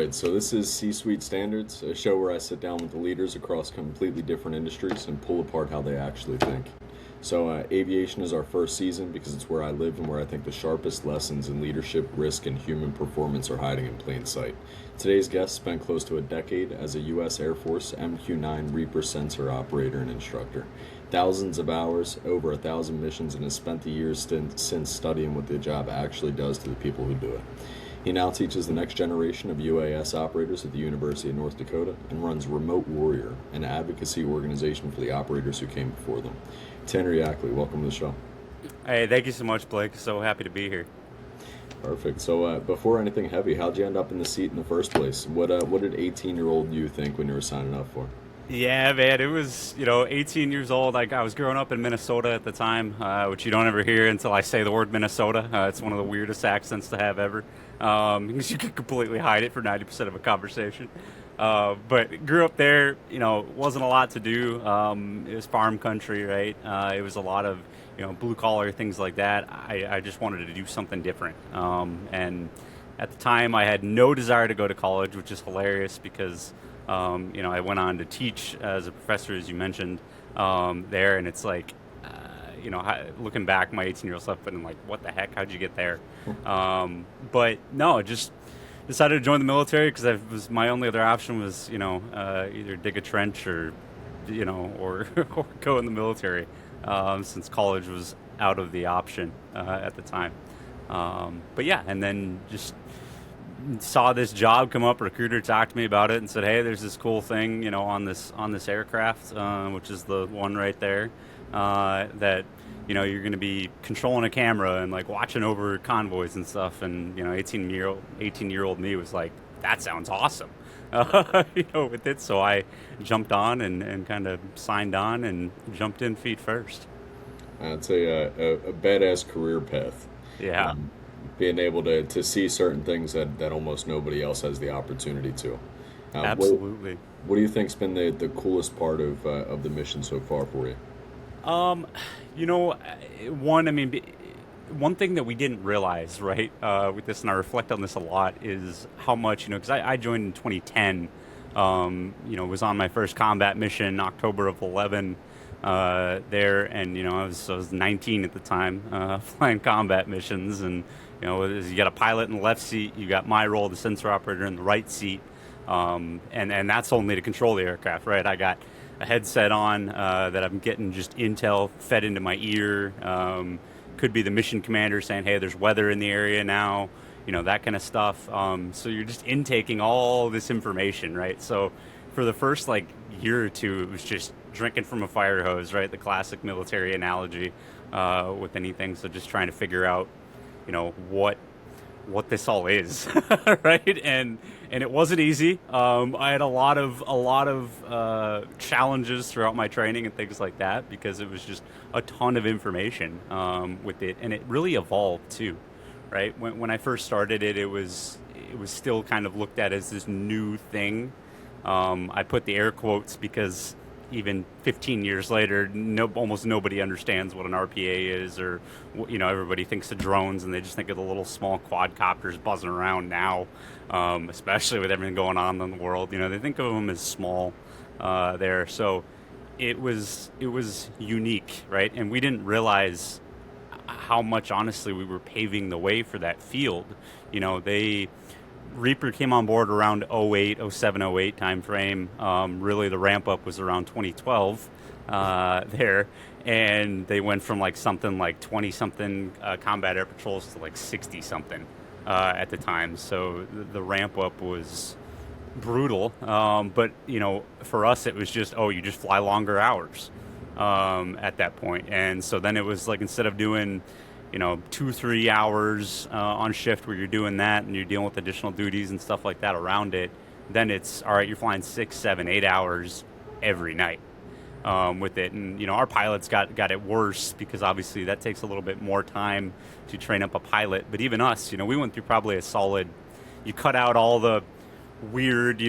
right, so this is C-Suite Standards, a show where I sit down with the leaders across completely different industries and pull apart how they actually think. Aviation is our first season because it's where I live and where I think the sharpest lessons in leadership, risk, and human performance are hiding in plain sight. Today's guest spent close to a decade as a U.S. Air Force MQ-9 Reaper sensor operator and instructor. Thousands of hours, over 1,000 missions, and has spent the years since studying what the job actually does to the people who do it. He now teaches the next generation of UAS operators at the University of North Dakota and runs Remote Warrior, an advocacy organization for the operators who came before them. Tanner Yackley, welcome to the show. Hey, thank you so much, Blake. So happy to be here. Perfect. So before anything heavy, how'd you end up in the seat in the first place? What did 18-year-old you think when you were signing up for? Yeah, man, it was, 18 years old. I was growing up in Minnesota at the time, which you don't ever hear until I say the word Minnesota. It's one of the weirdest accents to have ever, because you can completely hide it for 90% of a conversation. But grew up there, wasn't a lot to do. It was farm country, right? It was a lot of, blue collar, things like that. I just wanted to do something different. And at the time, I had no desire to go to college, which is hilarious because I went on to teach as a professor, as you mentioned, there, and it's like, looking back, my 18-year-old self, and I'm like, what the heck? How'd you get there? But no, just decided to join the military because my only other option was, either dig a trench or, or go in the military, since college was out of the option at the time. But yeah, and then just saw this job come up. A recruiter talked to me about it and said, "Hey, there's this cool thing, on this aircraft, which is the one right there, that you're going to be controlling a camera and like watching over convoys and stuff." And 18-year-old me was like, "That sounds awesome," with it. So I jumped on and kind of signed on and jumped in feet first. I'd say a badass career path. Yeah. Being able to see certain things that almost nobody else has the opportunity to. Absolutely. What do you think's been the coolest part of the mission so far for you? One thing that we didn't realize, right, with this, and I reflect on this a lot, is how much, because I joined in 2010, was on my first combat mission, October of 11, there, and, I was 19 at the time, flying combat missions, and, you got a pilot in the left seat, you got my role, the sensor operator, in the right seat, and that's only to control the aircraft, right? I got a headset on that I'm getting just intel fed into my ear. Could be the mission commander saying, "Hey, there's weather in the area now," that kind of stuff. So you're just intaking all this information, right? So for the first year or two, it was just drinking from a fire hose, right? The classic military analogy with anything. So just trying to figure out, what this all is, right? And it wasn't easy. I had a lot of challenges throughout my training and things like that because it was just a ton of information with it, and it really evolved too, right? When I first started it, it was still kind of looked at as this new thing. I put the air quotes because even 15 years later, almost nobody understands what an RPA is, or everybody thinks of drones and they just think of the little small quadcopters buzzing around now, especially with everything going on in the world. They think of them as small there. So it was unique, right? And we didn't realize how much, honestly, we were paving the way for that field. Reaper came on board around 08, 07, 08 timeframe. Really, the ramp up was around 2012 there, and they went from something like 20 something combat air patrols to 60 something at the time. So the ramp up was brutal. But for us, it was just you just fly longer hours at that point, and so then it was instead of doing 2-3 hours on shift where you're doing that and you're dealing with additional duties and stuff like that around it, then it's all right, you're flying 6, 7, 8 hours every night with it. And our pilots got it worse because obviously that takes a little bit more time to train up a pilot. But even us, we went through probably a solid, you cut out all the weird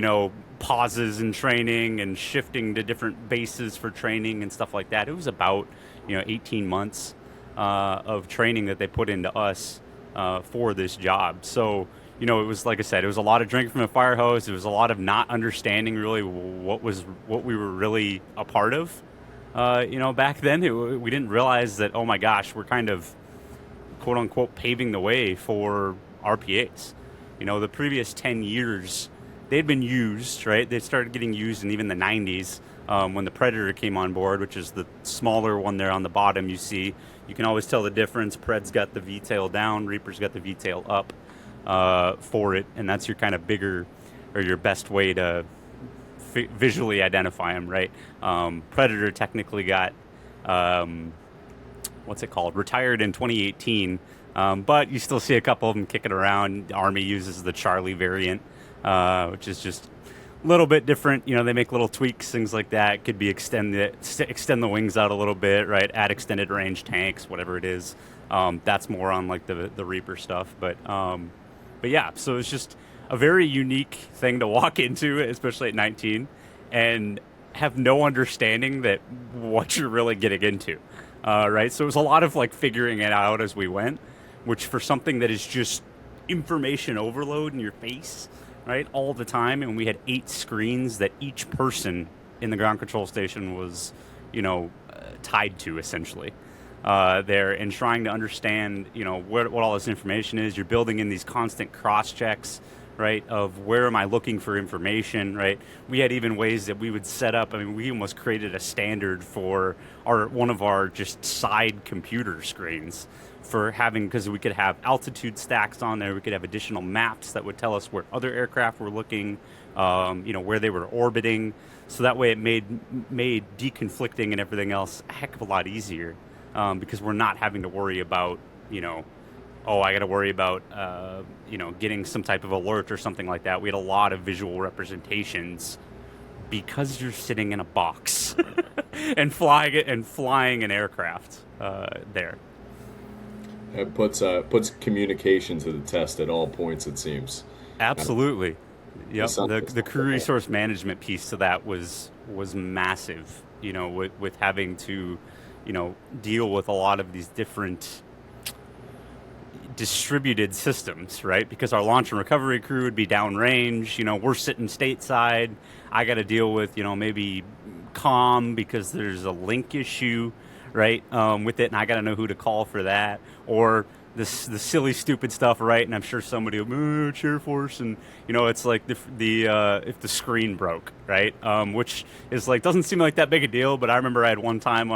pauses in training and shifting to different bases for training and stuff like that. It was about 18 months of training that they put into us for this job. So it was like I said, it was a lot of drinking from a fire hose. It was a lot of not understanding really what we were really a part of. Back then we didn't realize that. Oh my gosh, we're kind of quote unquote paving the way for RPAs. The previous 10 years they'd been used, right? They started getting used in even the 90s when the Predator came on board, which is the smaller one there on the bottom. You can always tell the difference. Pred's got the V-tail down, Reaper's got the V-tail up for it, and that's your kind of bigger or your best way to visually identify them, right? Predator technically got what's it called? Retired in 2018, but you still see a couple of them kicking around. The Army uses the Charlie variant, which is just a little bit different. They make little tweaks, things like that. Could be extend the wings out a little bit, right? Add extended range tanks, whatever it is. That's more on like the Reaper stuff, but yeah. So it's just a very unique thing to walk into, especially at 19, and have no understanding that what you're really getting into. Right, so it was a lot of like figuring it out as we went, which for something that is just information overload in your face, right, all the time. And we had 8 screens that each person in the ground control station was, tied to essentially there, and trying to understand, what all this information is. You're building in these constant cross checks, right, of where am I looking for information, right? We had even ways that we would set up. I mean, we almost created a standard for one of our just side computer screens for having, because we could have altitude stacks on there. We could have additional maps that would tell us where other aircraft were looking, where they were orbiting. So that way it made deconflicting and everything else a heck of a lot easier, because we're not having to worry about, I got to worry about, getting some type of alert or something like that. We had a lot of visual representations because you're sitting in a box and flying an aircraft there. It puts communication to the test at all points, it seems. Absolutely. Yep. The crew resource management piece to that was massive. With having to, deal with a lot of these different distributed systems, right? Because our launch and recovery crew would be downrange. We're sitting stateside. I got to deal with, maybe comm because there's a link issue, right, with it, and I got to know who to call for that. Or the silly, stupid stuff, right? And I'm sure somebody will, Chair Force, and it's like if the screen broke, right? Which is like doesn't seem like that big a deal, but I remember I had one time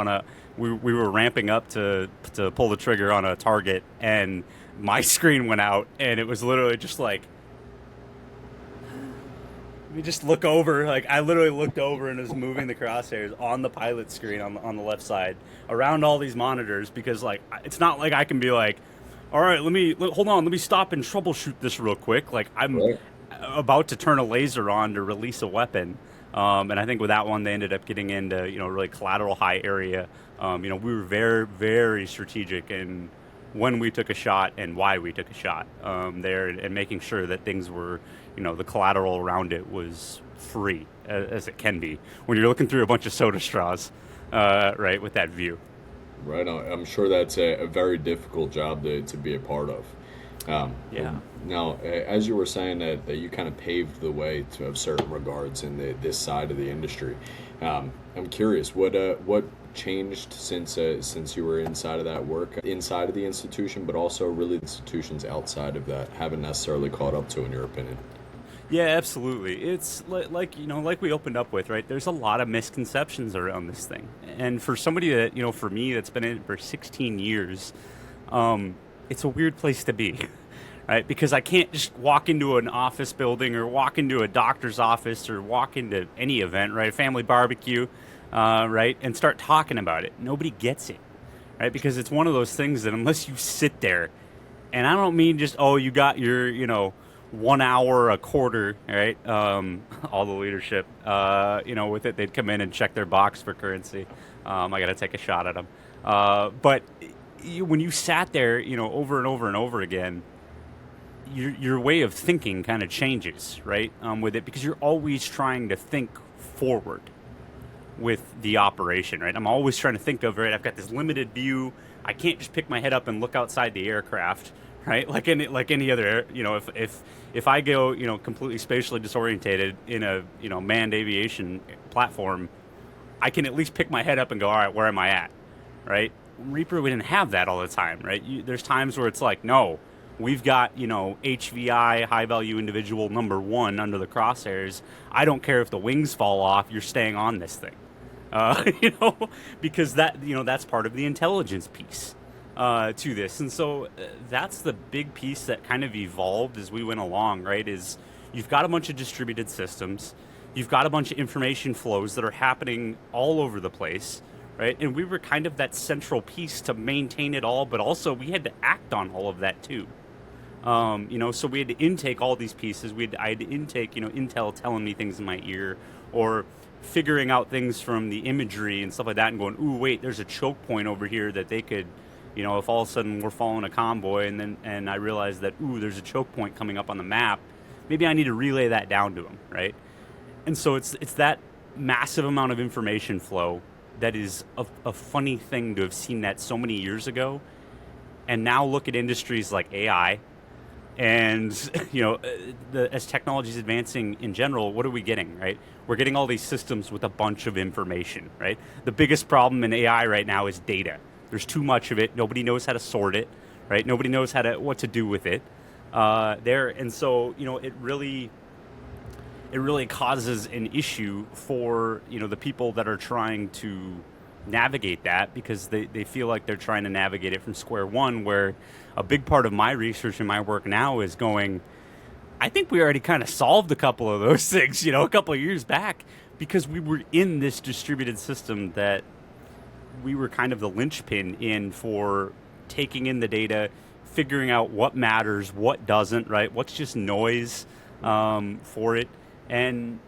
we were ramping up to pull the trigger on a target, and my screen went out, and it was literally just like, we just look over. Like I literally looked over and was moving the crosshairs on the pilot screen on the left side around all these monitors, because like it's not like I can be like, all right, hold on, let me stop and troubleshoot this real quick. Like I'm about to turn a laser on to release a weapon. And I think with that one, they ended up getting into, really collateral high area. We were very, very strategic in when we took a shot and why we took a shot there, and making sure that things were, the collateral around it was free as it can be when you're looking through a bunch of soda straws, right, with that view. Right on. I'm sure that's a very difficult job to be a part of. Yeah. Now, as you were saying that you kind of paved the way to have certain regards in this side of the industry, I'm curious what changed since you were inside of that work, inside of the institution, but also really the institutions outside of that haven't necessarily caught up to, in your opinion? Yeah, absolutely. It's like we opened up with, right? There's a lot of misconceptions around this thing. And for somebody that, for me, that's been in it for 16 years, it's a weird place to be, right? Because I can't just walk into an office building or walk into a doctor's office or walk into any event, right? A family barbecue, right? And start talking about it. Nobody gets it, right? Because it's one of those things that unless you sit there, and I don't mean just, you got your, 1 hour a quarter, right? All the leadership, with it, they'd come in and check their box for currency. I got to take a shot at them. But when you sat there, over and over and over again, your way of thinking kind of changes, right? With it, because you're always trying to think forward with the operation, right? I'm always trying to think of, right, I've got this limited view. I can't just pick my head up and look outside the aircraft, right? Like any other, if I go, completely spatially disorientated in a, manned aviation platform, I can at least pick my head up and go, all right, where am I at, right? Reaper, we didn't have that all the time, right? There's times where it's like, no, we've got, HVI, high value individual number one under the crosshairs. I don't care if the wings fall off, you're staying on this thing. You know, because that's part of the intelligence piece to this. And so that's the big piece that kind of evolved as we went along, right? Is you've got a bunch of distributed systems, you've got a bunch of information flows that are happening all over the place, right? And we were kind of that central piece to maintain it all, but also we had to act on all of that too. So we had to intake all these pieces. I had to intake, Intel telling me things in my ear, or figuring out things from the imagery and stuff like that, and going, ooh, wait, there's a choke point over here that they could, if all of a sudden we're following a convoy, and I realize that, ooh, there's a choke point coming up on the map, maybe I need to relay that down to them, right? And so it's that massive amount of information flow that is a funny thing to have seen that so many years ago, and now look at industries like AI. And as technology is advancing in general, what are we getting, right? We're getting all these systems with a bunch of information, right? The biggest problem in AI right now is data. There's too much of it. Nobody knows how to sort it, right? Nobody knows what to do with it. And so it really causes an issue for the people that are trying to navigate that, because they feel like they're trying to navigate it from square one, where a big part of my research and my work now is going, I think we already kind of solved a couple of those things, a couple of years back, because we were in this distributed system that we were kind of the linchpin in for taking in the data, figuring out what matters, what doesn't, right? What's just noise for it. And,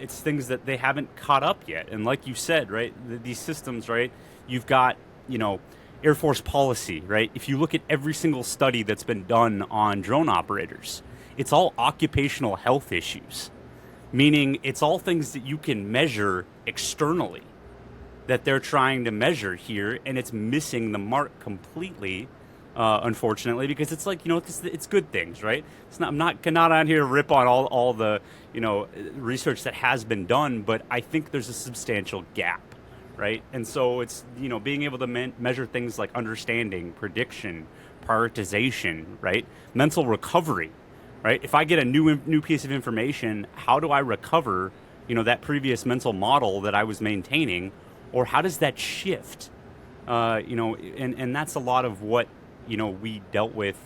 it's things that they haven't caught up yet. And like you said, right, these systems, right, you've got, Air Force policy, right? If you look at every single study that's been done on drone operators, it's all occupational health issues, meaning it's all things that you can measure externally that they're trying to measure here, and it's missing the mark completely, unfortunately, because it's like, it's good things, right? I'm not on here to rip on all the, research that has been done, but I think there's a substantial gap, right? And so it's, being able to measure things like understanding, prediction, prioritization, right? Mental recovery, right? If I get a new piece of information, how do I recover, that previous mental model that I was maintaining, or how does that shift? And that's a lot of what, we dealt with.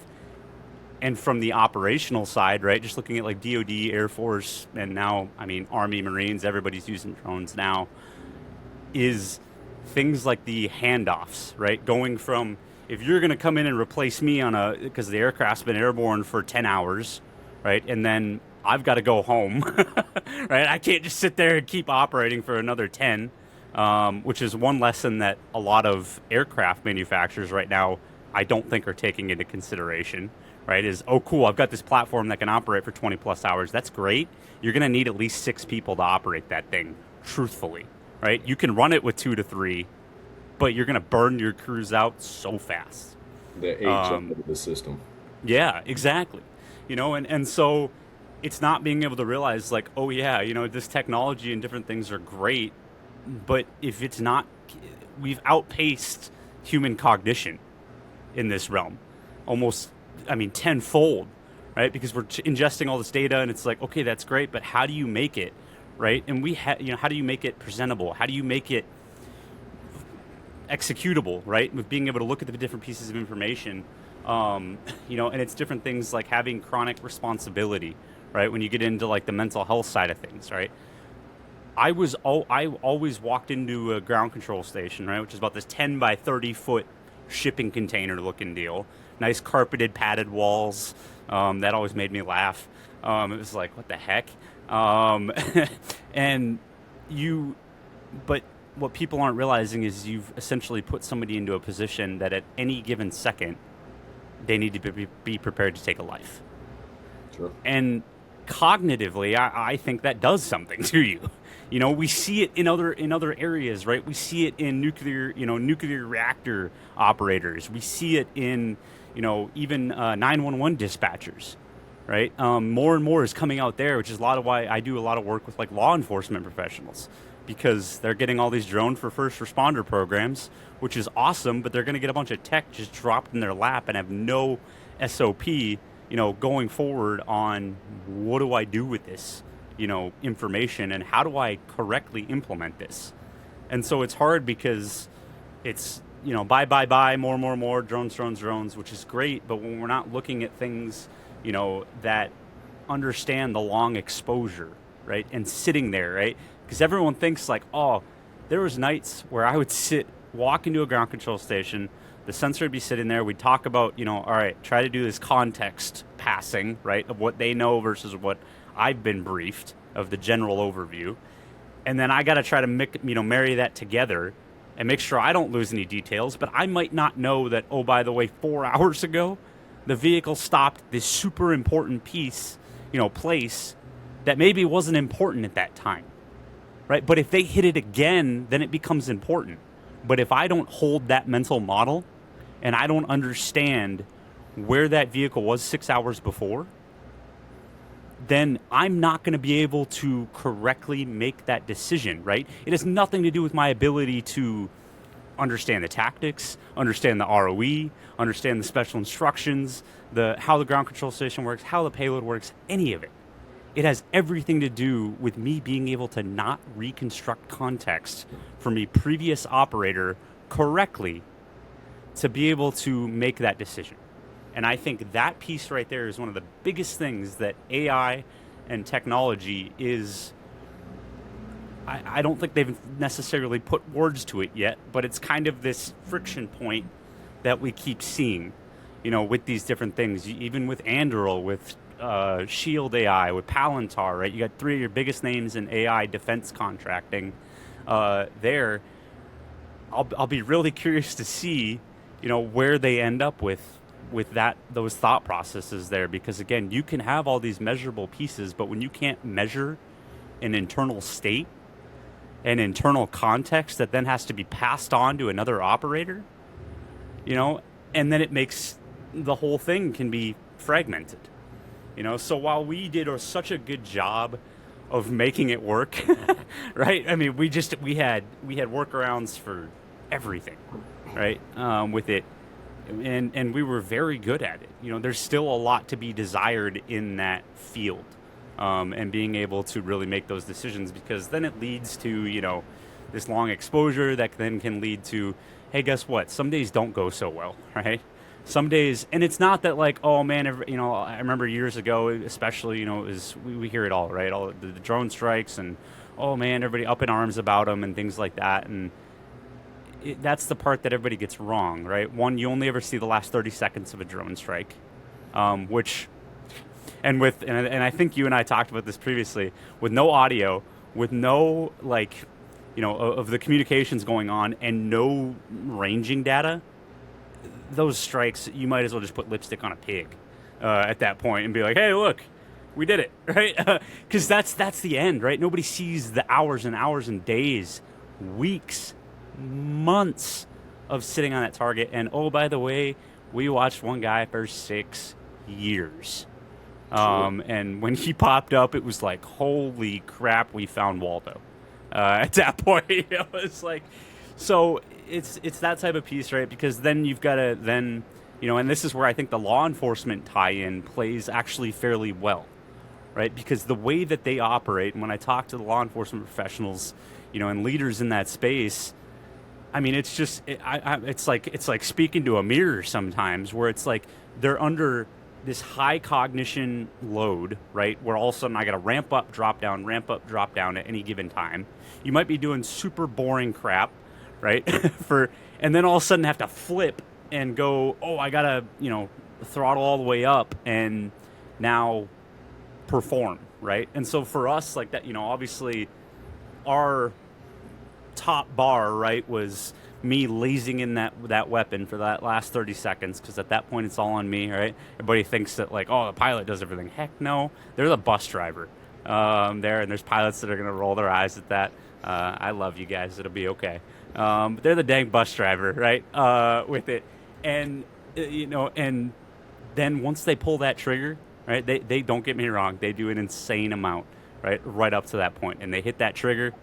And from the operational side, right, just looking at like DoD, Air Force, and now, Army, Marines, everybody's using drones now, is things like the handoffs, right? Going from, if you're going to come in and replace me because the aircraft's been airborne for 10 hours, right, and then I've got to go home, right? I can't just sit there and keep operating for another 10, which is one lesson that a lot of aircraft manufacturers right now I don't think are taking into consideration, right? Is, oh, cool, I've got this platform that can operate for 20 plus hours. That's great. You're going to need at least 6 people to operate that thing, truthfully, right? You can run it with 2 to 3, but you're going to burn your crews out so fast. The age of the system. Yeah, exactly. And so it's not being able to realize, like, oh yeah, this technology and different things are great, but if it's not, we've outpaced human cognition in this realm, almost, tenfold, right? Because we're ingesting all this data, and it's like, okay, that's great, but how do you make it, right? And how do you make it presentable? How do you make it executable, right? With being able to look at the different pieces of information, and it's different things like having chronic responsibility, right? When you get into like the mental health side of things, right? I always walked into a ground control station, right, which is about this 10 by 30 foot shipping container looking deal. Nice carpeted, padded walls. That always made me laugh. It was like, what the heck? But what people aren't realizing is you've essentially put somebody into a position that at any given second, they need to be prepared to take a life. Sure. And cognitively, I think that does something to you. We see it in other areas, right? We see it in nuclear reactor operators. We see it in, even 911 dispatchers, right? More and more is coming out there, which is a lot of why I do a lot of work with like law enforcement professionals, because they're getting all these drone for first responder programs, which is awesome, but they're going to get a bunch of tech just dropped in their lap and have no SOP, going forward on what do I do with this, information, and how do I correctly implement this. And so it's hard because it's, buy, more, drones, which is great. But when we're not looking at things, that understand the long exposure, right? And sitting there, right? Because everyone thinks like, oh, there was nights where I would walk into a ground control station, the sensor would be sitting there, we'd talk about, all right, try to do this context passing, right, of what they know versus what I've been briefed of the general overview. And then I got to try to marry that together and make sure I don't lose any details. But I might not know that, oh, by the way, 4 hours ago, the vehicle stopped this super important place that maybe wasn't important at that time, right? But if they hit it again, then it becomes important. But if I don't hold that mental model and I don't understand where that vehicle was 6 hours before, then I'm not going to be able to correctly make that decision, right? It has nothing to do with my ability to understand the tactics, understand the ROE, understand the special instructions, how the ground control station works, how the payload works, any of it. It has everything to do with me being able to not reconstruct context from a previous operator correctly to be able to make that decision. And I think that piece right there is one of the biggest things that AI and technology is. I don't think they've necessarily put words to it yet, but it's kind of this friction point that we keep seeing, with these different things. Even with Anduril, with Shield AI, with Palantir, right? You got three of your biggest names in AI defense contracting there. I'll be really curious to see, where they end up with those thought processes there, because again, you can have all these measurable pieces, but when you can't measure an internal state, an internal context that then has to be passed on to another operator, and then it makes the whole thing can be fragmented, So while we did such a good job of making it work, right? I mean, we had workarounds for everything, right? With it. And we were very good at it. There's still a lot to be desired in that field, and being able to really make those decisions, because then it leads to, this long exposure that then can lead to, hey, guess what? Some days don't go so well, right? Some days, and it's not that like, oh man, I remember years ago, especially, it was, we hear it all, right? All the drone strikes and, oh man, everybody up in arms about them and things like that. And that's the part that everybody gets wrong, right? One, you only ever see the last 30 seconds of a drone strike, and I think you and I talked about this previously, with no audio, with no of the communications going on and no ranging data, those strikes, you might as well just put lipstick on a pig at that point and be like, hey, look, we did it, right? Because that's the end, right? Nobody sees the hours and hours and days, weeks, months of sitting on that target. And oh, by the way, we watched one guy for 6 years. And when he popped up, it was like, holy crap, we found Waldo. At that point, it was like, so it's that type of piece, right? Because then you've got to and this is where I think the law enforcement tie-in plays actually fairly well, right? Because the way that they operate, and when I talk to the law enforcement professionals, and leaders in that space, I mean, it's just, it's like speaking to a mirror sometimes, where it's like they're under this high cognition load, right? Where all of a sudden I got to ramp up, drop down at any given time. You might be doing super boring crap, right? And then all of a sudden have to flip and go, oh, I got to, throttle all the way up and now perform, right? And so for us, like that, obviously our top bar, right, was me lazing in that weapon for that last 30 seconds, because at that point it's all on me, right? Everybody thinks that like, oh, the pilot does everything. Heck no, they're the bus driver there, and there's pilots that are going to roll their eyes at that. I love you guys. It'll be okay. But they're the dang bus driver, right? With it. And, and then once they pull that trigger, right, they don't get me wrong, they do an insane amount, right up to that point. And they hit that trigger.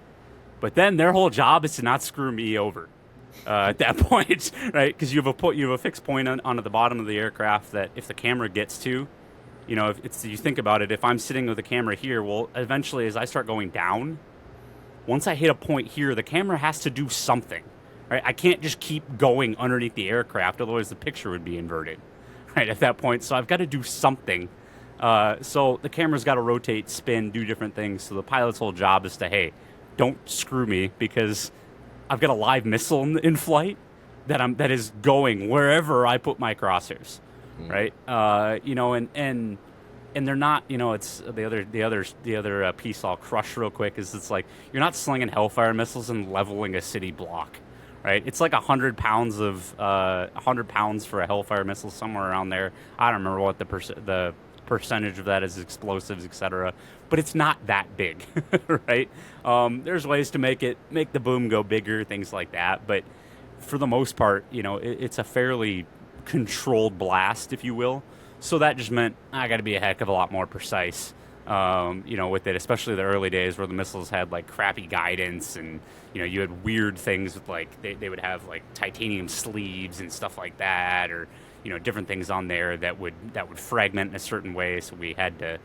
But then their whole job is to not screw me over at that point, right? Because you have a fixed point onto the bottom of the aircraft that if the camera gets to, if it's, you think about it, if I'm sitting with the camera here, well, eventually as I start going down, once I hit a point here, the camera has to do something, right? I can't just keep going underneath the aircraft, otherwise the picture would be inverted, right, at that point. So I've got to do something. So the camera's got to rotate, spin, do different things. So the pilot's whole job is to, hey, don't screw me, because I've got a live missile in flight that is going wherever I put my crosshairs, right? And they're not, it's the other piece I'll crush real quick is it's like you're not slinging Hellfire missiles and leveling a city block, right? It's like 100 pounds for a Hellfire missile, somewhere around there. I don't remember what the percentage of that is explosives, etc. But it's not that big, right? There's ways to make the boom go bigger, things like that. But for the most part, it's a fairly controlled blast, if you will. So that just meant I got to be a heck of a lot more precise, with it, especially the early days where the missiles had like crappy guidance and, you had weird things with like, they would have like titanium sleeves and stuff like that, or, different things on there that would fragment in a certain way. So we had to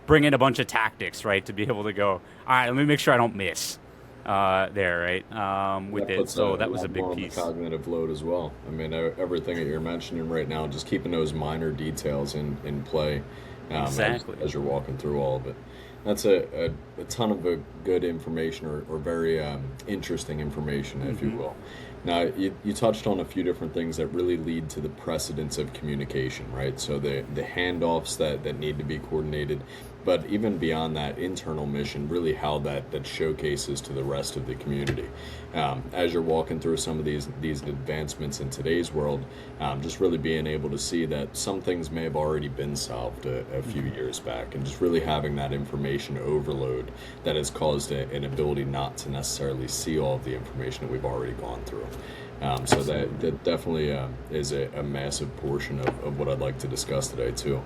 bring in a bunch of tactics, right, to be able to go, all right, let me make sure I don't miss there, right, with it. So that was a big piece. The cognitive load as well. I mean, everything that you're mentioning right now, just keeping those minor details in play exactly. as you're walking through all of it. That's a ton of good information or very interesting information, if you will. Now, you touched on a few different things that really lead to the precedence of communication, right? So the handoffs that need to be coordinated, but even beyond that internal mission, really how that showcases to the rest of the community. As you're walking through some of these advancements in today's world, just really being able to see that some things may have already been solved a few years back, and just really having that information overload that has caused an ability not to necessarily see all of the information that we've already gone through. So that definitely is a massive portion of what I'd like to discuss today too.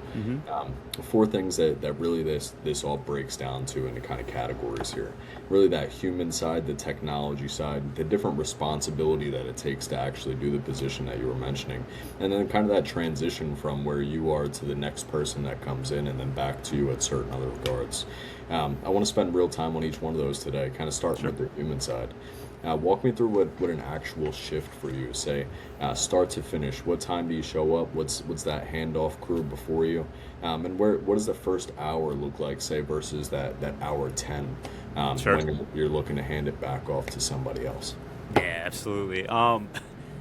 Four things that really this all breaks down to into kind of categories here. Really that human side, the technology side, the different responsibility that it takes to actually do the position that you were mentioning, and then kind of that transition from where you are to the next person that comes in and then back to you at certain other regards. I want to spend real time on each one of those today, kind of starting with the human side. Walk me through what an actual shift for you, say, start to finish. What time do you show up? What's that handoff crew before you? And what does the first hour look like, say, versus that hour 10 when you're looking to hand it back off to somebody else? Yeah, absolutely.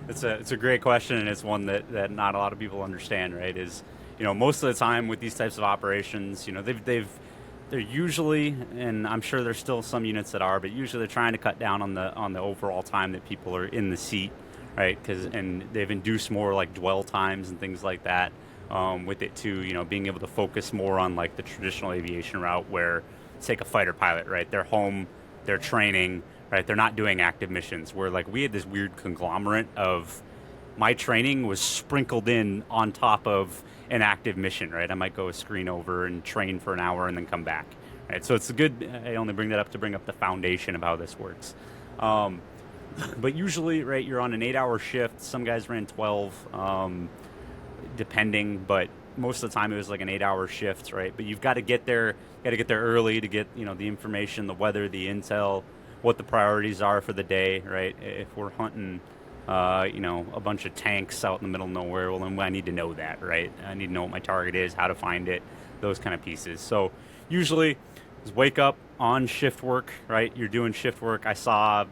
It's a great question, and it's one that not a lot of people understand, right? Is, most of the time with these types of operations, they're usually, and I'm sure there's still some units that are, but usually they're trying to cut down on the overall time that people are in the seat, right? And they've induced more like dwell times and things like that with it too. Being able to focus more on like the traditional aviation route, where take a fighter pilot, right? They're home, they're training, right? They're not doing active missions. Where like we had this weird conglomerate of my training was sprinkled in on top of an active mission, right? I might go a screen over and train for an hour and then come back, right? So it's a good, I only bring that up to bring up the foundation of how this works. But usually, right, you're on an 8-hour shift. Some guys ran 12, depending, but most of the time it was like an 8-hour shift, right? But you've got to get there, early to get, the information, the weather, the intel, what the priorities are for the day, right? If we're hunting a bunch of tanks out in the middle of nowhere, well, then I need to know that, right? I need to know what my target is, how to find it, those kind of pieces. So usually is wake up on shift work, right? You're doing shift work. I saw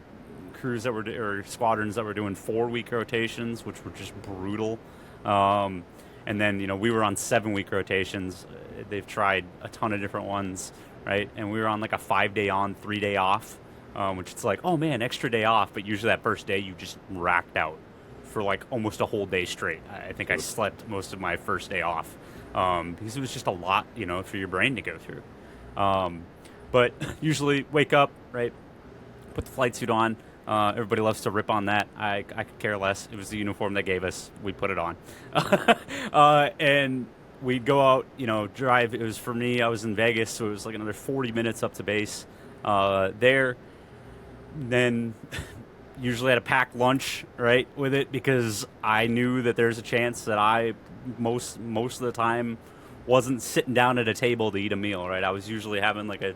crews or squadrons that were doing 4-week rotations, which were just brutal. And then, we were on 7-week rotations. They've tried a ton of different ones, right? And we were on like a 5-day on, 3-day off which it's like, oh man, extra day off, but usually that first day you just racked out for like almost a whole day straight. I think I slept most of my first day off because it was just a lot, for your brain to go through. But usually wake up, right, put the flight suit on. Everybody loves to rip on that. I could care less. It was the uniform they gave us. We put it on. And we'd go out, drive. It was for me, I was in Vegas, so it was like another 40 minutes up to base there. Then usually had a packed lunch, right, with it because I knew that there's a chance that I most of the time wasn't sitting down at a table to eat a meal, right? I was usually having like a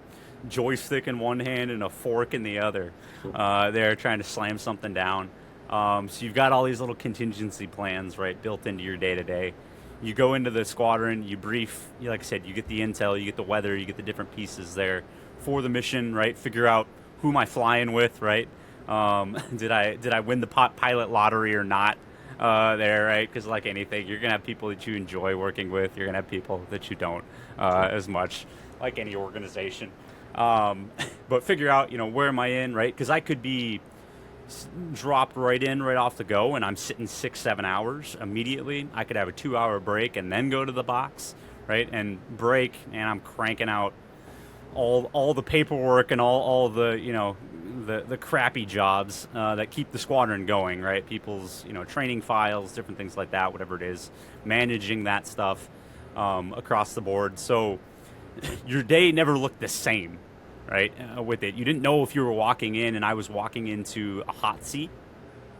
joystick in one hand and a fork in the other. There trying to slam something down. So you've got all these little contingency plans, right, built into your day-to-day. You go into the squadron, you brief, like I said, you get the intel, you get the weather, you get the different pieces there for the mission, right? Figure out who am I flying with, right? Did I win the pilot lottery or not? There, right? Because like anything, you're gonna have people that you enjoy working with. You're gonna have people that you don't as much, like any organization. But figure out, where am I in, right? Because I could be dropped right in right off the go, and I'm sitting 6-7 hours immediately. I could have a 2-hour break and then go to the box, right? And break, and I'm cranking out all the paperwork and all the the crappy jobs that keep the squadron going, right? People's training files, different things like that, whatever it is, managing that stuff across the board. So your day never looked the same, right? With it, you didn't know if you were walking in, and I was walking into a hot seat,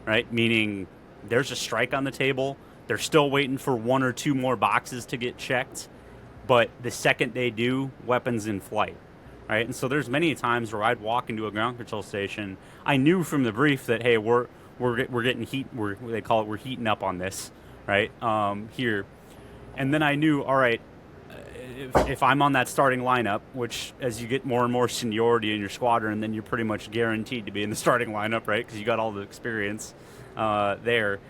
right? Meaning there's a strike on the table. They're still waiting for 1 or 2 more boxes to get checked. But the second they do, weapons in flight, right? And so there's many times where I'd walk into a ground control station. I knew from the brief that, hey, we're getting heat. They call it, we're heating up on this, right? Here, and then I knew, all right, if I'm on that starting lineup, which as you get more and more seniority in your squadron, then you're pretty much guaranteed to be in the starting lineup, right? Because you got all the experience there.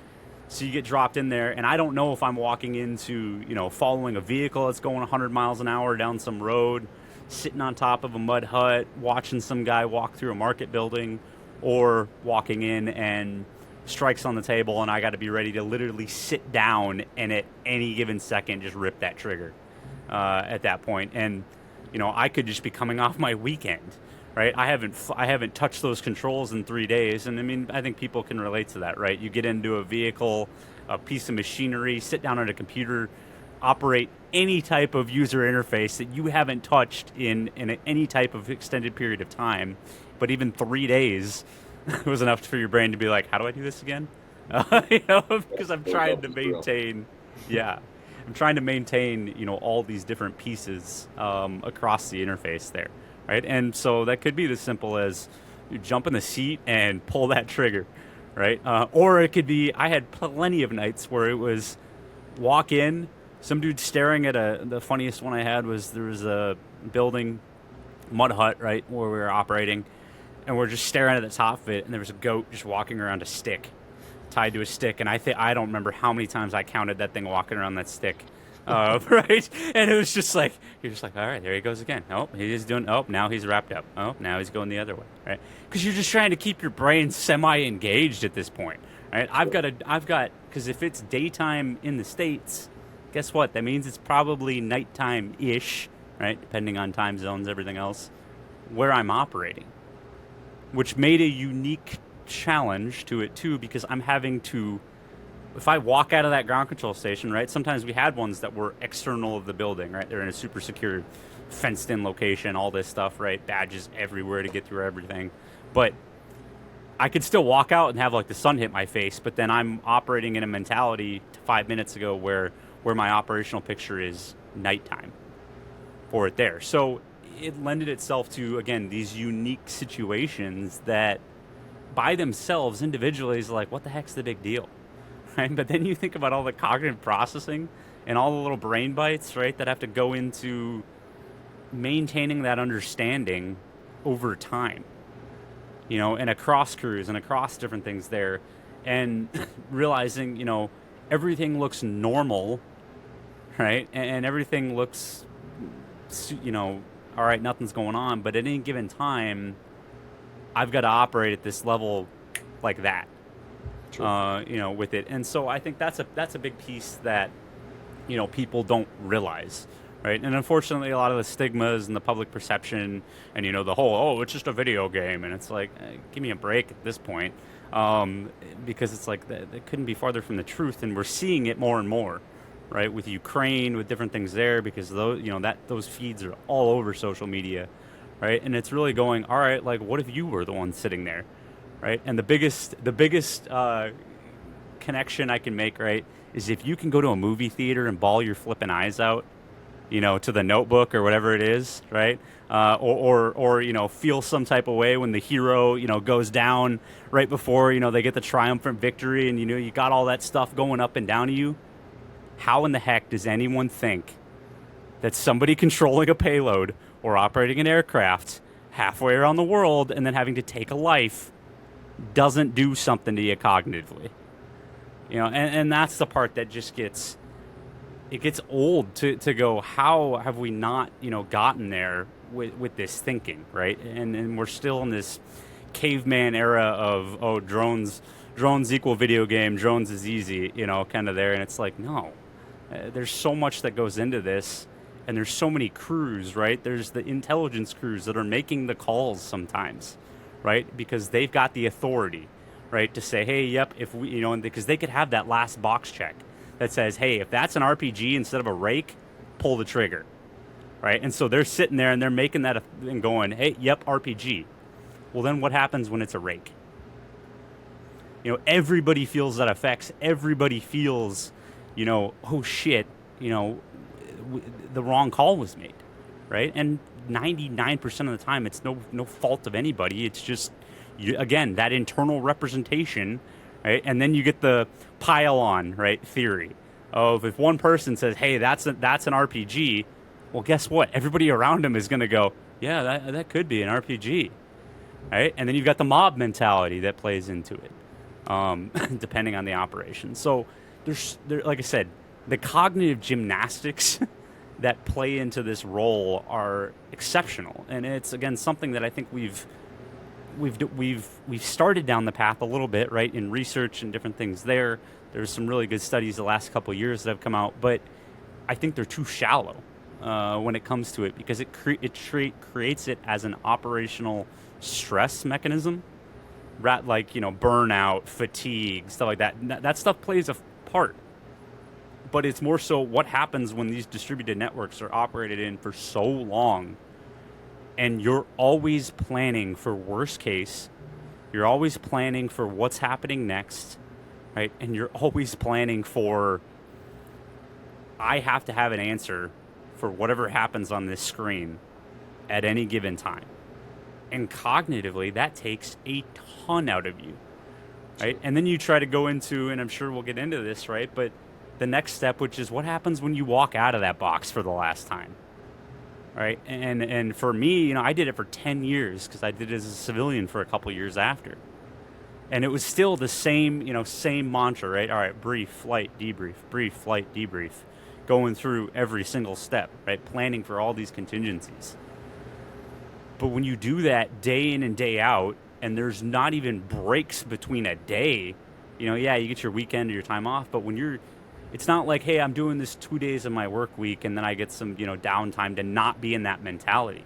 So you get dropped in there, and I don't know if I'm walking into, following a vehicle that's going 100 miles an hour down some road, sitting on top of a mud hut, watching some guy walk through a market building, or walking in and strikes on the table, and I got to be ready to literally sit down and at any given second just rip that trigger at that point. And, I could just be coming off my weekend. Right, I haven't touched those controls in 3 days, and I mean, I think people can relate to that, right? You get into a vehicle, a piece of machinery, sit down at a computer, operate any type of user interface that you haven't touched in any type of extended period of time, but even 3 days was enough for your brain to be like, how do I do this again? Because I'm trying to maintain, I'm trying to maintain, all these different pieces across the interface there. Right, and so that could be as simple as you jump in the seat and pull that trigger, right? Or it could be, I had plenty of nights where it was walk in, some dude staring at the funniest one I had was there was a building, mud hut, right, where we were operating, and we're just staring at the top of it, and there was a goat just walking around a stick, tied to a stick, and I don't remember how many times I counted that thing walking around that stick. Right, and it was just like you're just like, all right, there he goes again. Oh, he's doing. Oh, now he's wrapped up. Oh, now he's going the other way. Right, because you're just trying to keep your brain semi-engaged at this point. Right, I've got because if it's daytime in the States, guess what? That means it's probably nighttime-ish, right? Depending on time zones, everything else, where I'm operating, which made a unique challenge to it too, because I'm having to. If I walk out of that ground control station, right, sometimes we had ones that were external of the building, right? They're in a super secure, fenced-in location, all this stuff, right? Badges everywhere to get through everything. But I could still walk out and have, like, the sun hit my face, but then I'm operating in a mentality 5 minutes ago where my operational picture is nighttime for it there. So it lended itself to, again, these unique situations that by themselves, individually, is like, what the heck's the big deal? Right? But then you think about all the cognitive processing and all the little brain bites, right, that have to go into maintaining that understanding over time, and across crews and across different things there, and realizing, everything looks normal, right, and everything looks, all right, nothing's going on, but at any given time, I've got to operate at this level like that, Sure. with it. And so I think that's a big piece that, people don't realize, right? And unfortunately, a lot of the stigmas and the public perception and, the whole, oh, it's just a video game. And it's like, give me a break at this point. Because it's like, that couldn't be farther from the truth. And we're seeing it more and more, right? With Ukraine, with different things there, because those feeds are all over social media, right? And it's really going, all right, like, what if you were the one sitting there, right? And the biggest connection I can make, right, is if you can go to a movie theater and bawl your flipping eyes out, to the Notebook or whatever it is, right? Or feel some type of way when the hero, goes down right before, they get the triumphant victory, and you got all that stuff going up and down to you. How in the heck does anyone think that somebody controlling a payload or operating an aircraft halfway around the world and then having to take a life doesn't do something to you cognitively? And that's the part that just gets old to go, how have we not, gotten there with this thinking, right? And we're still in this caveman era of, oh, drones equal video game, drones is easy, kind of there. And it's like, no, there's so much that goes into this, and there's so many crews, right? There's the intelligence crews that are making the calls sometimes, right? Because they've got the authority, right, to say, hey, yep, if we, because they could have that last box check that says, hey, if that's an RPG instead of a rake, pull the trigger, right? And so they're sitting there and they're making that and going, hey, yep, RPG. Well, then what happens when it's a rake? Everybody feels that effects. Everybody feels, oh shit, the wrong call was made, right? And 99% of the time, it's no fault of anybody. It's just, again, that internal representation, right? And then you get the pile-on, right, theory of, if one person says, hey, that's an RPG, well, guess what? Everybody around him is going to go, yeah, that could be an RPG, right? And then you've got the mob mentality that plays into it, depending on the operation. So there, like I said, the cognitive gymnastics that play into this role are exceptional, and it's, again, something that I think we've started down the path a little bit, right, in research and different things there. There's some really good studies the last couple of years that have come out, but I think they're too shallow when it comes to it, because it creates it as an operational stress mechanism, like, burnout, fatigue, stuff like that. That stuff plays a part, but it's more so what happens when these distributed networks are operated in for so long. And you're always planning for worst case. You're always planning for what's happening next, right? And you're always planning for, I have to have an answer for whatever happens on this screen at any given time. And cognitively, that takes a ton out of you, right? And then you try to go into, and I'm sure we'll get into this, right? But the next step, which is what happens when you walk out of that box for the last time. Right. And for me, I did it for 10 years because I did it as a civilian for a couple years after. And it was still the same mantra, right? All right, brief, flight, debrief, going through every single step, right? Planning for all these contingencies. But when you do that day in and day out, and there's not even breaks between a day, you get your weekend or your time off, but it's not like, hey, I'm doing this 2 days of my work week and then I get some, downtime to not be in that mentality.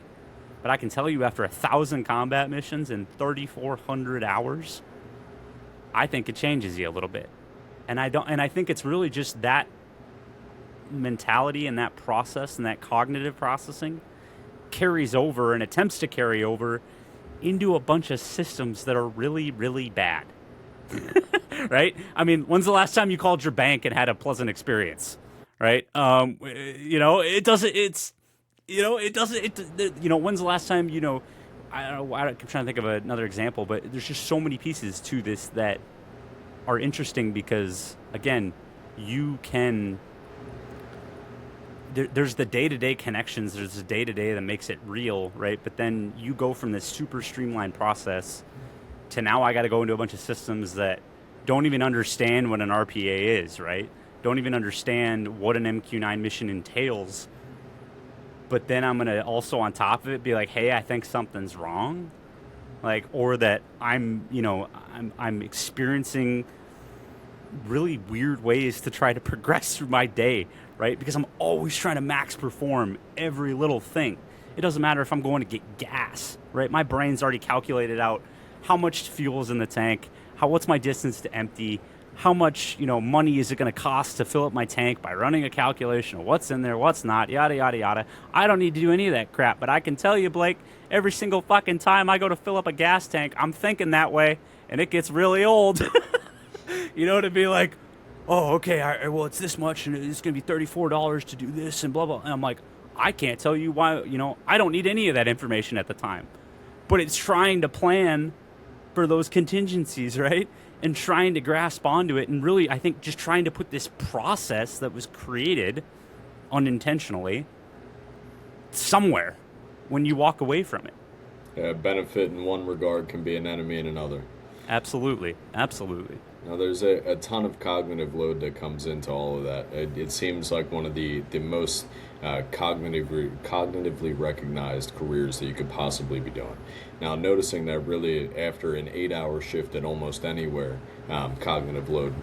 But I can tell you, after 1,000 combat missions and 3,400 hours, I think it changes you a little bit. And I think it's really just that mentality and that process and that cognitive processing carries over and attempts to carry over into a bunch of systems that are really, really bad. Right? I mean, when's the last time you called your bank and had a pleasant experience? Right? It doesn't. When's the last time? I'm trying to think of another example, but there's just so many pieces to this that are interesting because, again, you can. There's the day-to-day connections. There's the day-to-day that makes it real, right? But then you go from this super streamlined process to now I got to go into a bunch of systems that don't even understand what an RPA is, right? Don't even understand what an MQ-9 mission entails. But then I'm going to also, on top of it, be like, hey, I think something's wrong. like, or that I'm experiencing really weird ways to try to progress through my day, right? Because I'm always trying to max perform every little thing. It doesn't matter if I'm going to get gas, right? My brain's already calculated out how much fuel's in the tank, what's my distance to empty, how much money is it going to cost to fill up my tank by running a calculation of what's in there, what's not, yada yada yada. I don't need to do any of that crap, but I can tell you, Blake, every single fucking time I go to fill up a gas tank, I'm thinking that way, and it gets really old. To be like, oh, okay, well, it's this much, and it's going to be $34 to do this, and blah, blah. And I'm like, I can't tell you why, I don't need any of that information at the time. But it's trying to plan for those contingencies, right? And trying to grasp onto it, and really, I think, just trying to put this process that was created unintentionally somewhere when you walk away from it. Yeah, benefit in one regard can be an enemy in another. Absolutely. Absolutely. Now, there's a ton of cognitive load that comes into all of that. It seems like one of the most cognitively recognized careers that you could possibly be doing. Now, noticing that really after an 8-hour shift at almost anywhere, cognitive load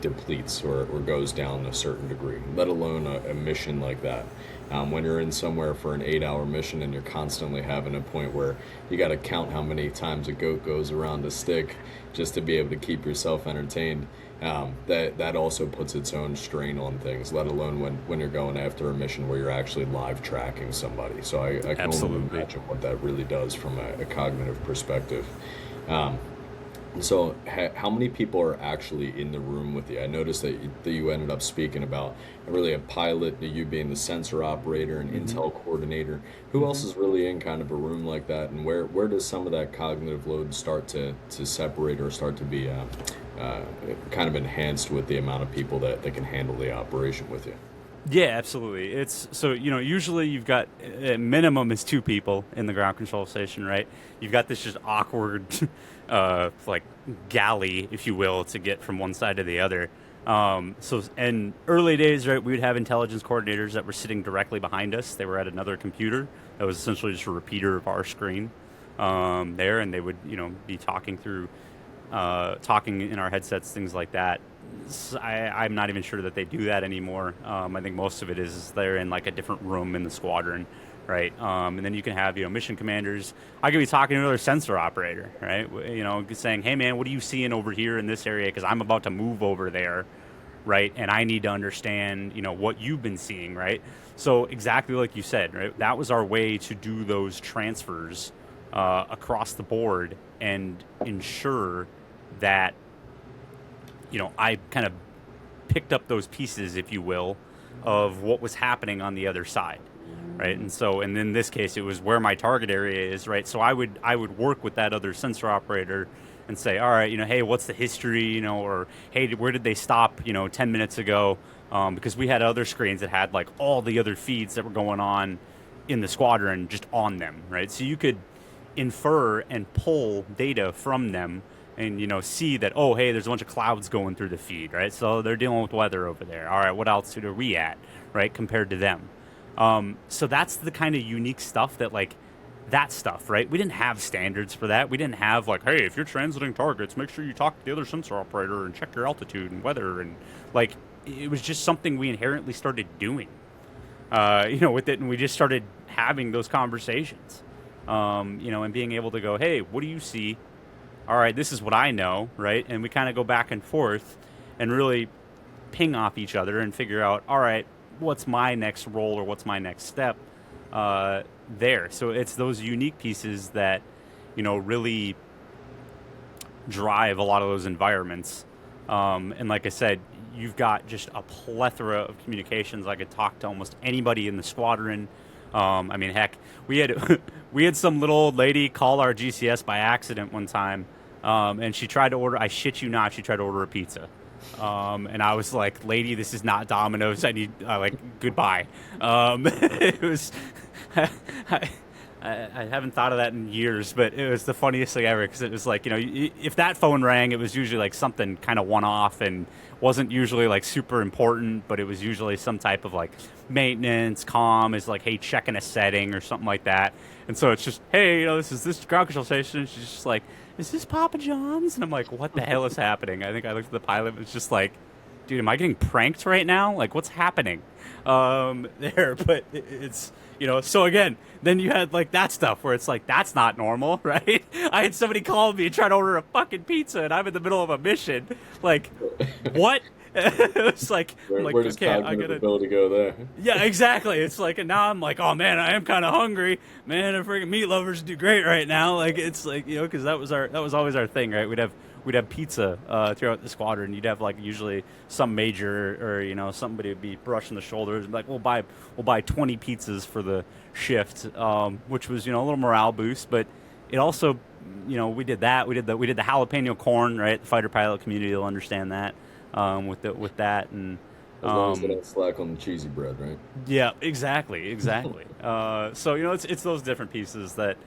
depletes or goes down to a certain degree, let alone a mission like that. When you're in somewhere for an 8-hour mission and you're constantly having a point where you got to count how many times a goat goes around a stick just to be able to keep yourself entertained, that also puts its own strain on things, let alone when you're going after a mission where you're actually live tracking somebody. So I can Absolutely. only imagine what that really does from a cognitive perspective. So how many people are actually in the room with you? I noticed that you ended up speaking about really a pilot, you being the sensor operator and intel coordinator. Who else is really in kind of a room like that, and where does some of that cognitive load start to separate or start to be kind of enhanced with the amount of people that can handle the operation with you? Yeah, absolutely. It's so usually you've got minimum is 2 people in the ground control station, right? You've got this just awkward like galley, if you will, to get from one side to the other. So in early days, right, we would have intelligence coordinators that were sitting directly behind us. They were at another computer that was essentially just a repeater of our screen there, and they would be talking through talking in our headsets, things like that. I'm not even sure that they do that anymore. I think most of it is they're in like a different room in the squadron, right? And then you can have mission commanders. I could be talking to another sensor operator, right? Saying, hey man, what are you seeing over here in this area? Because I'm about to move over there, right? And I need to understand what you've been seeing, right? So exactly like you said, right? That was our way to do those transfers across the board and ensure that I kind of picked up those pieces, if you will, of what was happening on the other side, right? And in this case, it was where my target area is, right? So I would work with that other sensor operator and say, all right, hey, what's the history, or hey, where did they stop, 10 minutes ago? Because we had other screens that had like all the other feeds that were going on in the squadron just on them, right? So you could infer and pull data from them and see that, oh, hey, there's a bunch of clouds going through the feed, right? So they're dealing with weather over there. All right, what altitude are we at, right, compared to them? So that's the kind of unique stuff that, like, that stuff, right? We didn't have standards for that. We didn't have, like, hey, if you're transiting targets, make sure you talk to the other sensor operator and check your altitude and weather. And, like, it was just something we inherently started doing, with it. And we just started having those conversations, and being able to go, hey, what do you see? All right, this is what I know, right? And we kind of go back and forth and really ping off each other and figure out, all right, what's my next role or what's my next step there. So it's those unique pieces that, really drive a lot of those environments. And like I said, you've got just a plethora of communications. I could talk to almost anybody in the squadron. Heck, we had some little old lady call our GCS by accident one time, and she tried to order. I shit you not, she tried to order a pizza, and I was like, "Lady, this is not Domino's. I need goodbye." It was, I haven't thought of that in years, but it was the funniest thing ever because it was like, if that phone rang, it was usually like something kind of one off and wasn't usually like super important, but it was usually some type of like maintenance, comm is like, hey, checking a setting or something like that. And so it's just, hey, this is this ground control station. And she's just like, is this Papa John's? And I'm like, what the hell is happening? I think I looked at the pilot and was just like, dude, am I getting pranked right now? Like, what's happening there? But it's, so again, then you had like that stuff where it's like, that's not normal, right? I had somebody call me and try to order a fucking pizza and I'm in the middle of a mission. Like, what? It was like, Where does cognitive ability go there? Yeah, exactly. It's like, and now I'm like, oh man, I am kind of hungry. Man, the freaking meat lovers do great right now. Like, it's like, because that was always our thing, right? We'd have pizza throughout the squadron. You'd have like usually some major or somebody would be brushing the shoulders. Like we'll buy 20 pizzas for the shift, which was a little morale boost. But it also, we did that. We did the jalapeno corn, right? The fighter pilot community will understand that with that and. As long as they don't slack on the cheesy bread, right? Yeah, exactly. So it's those different pieces that.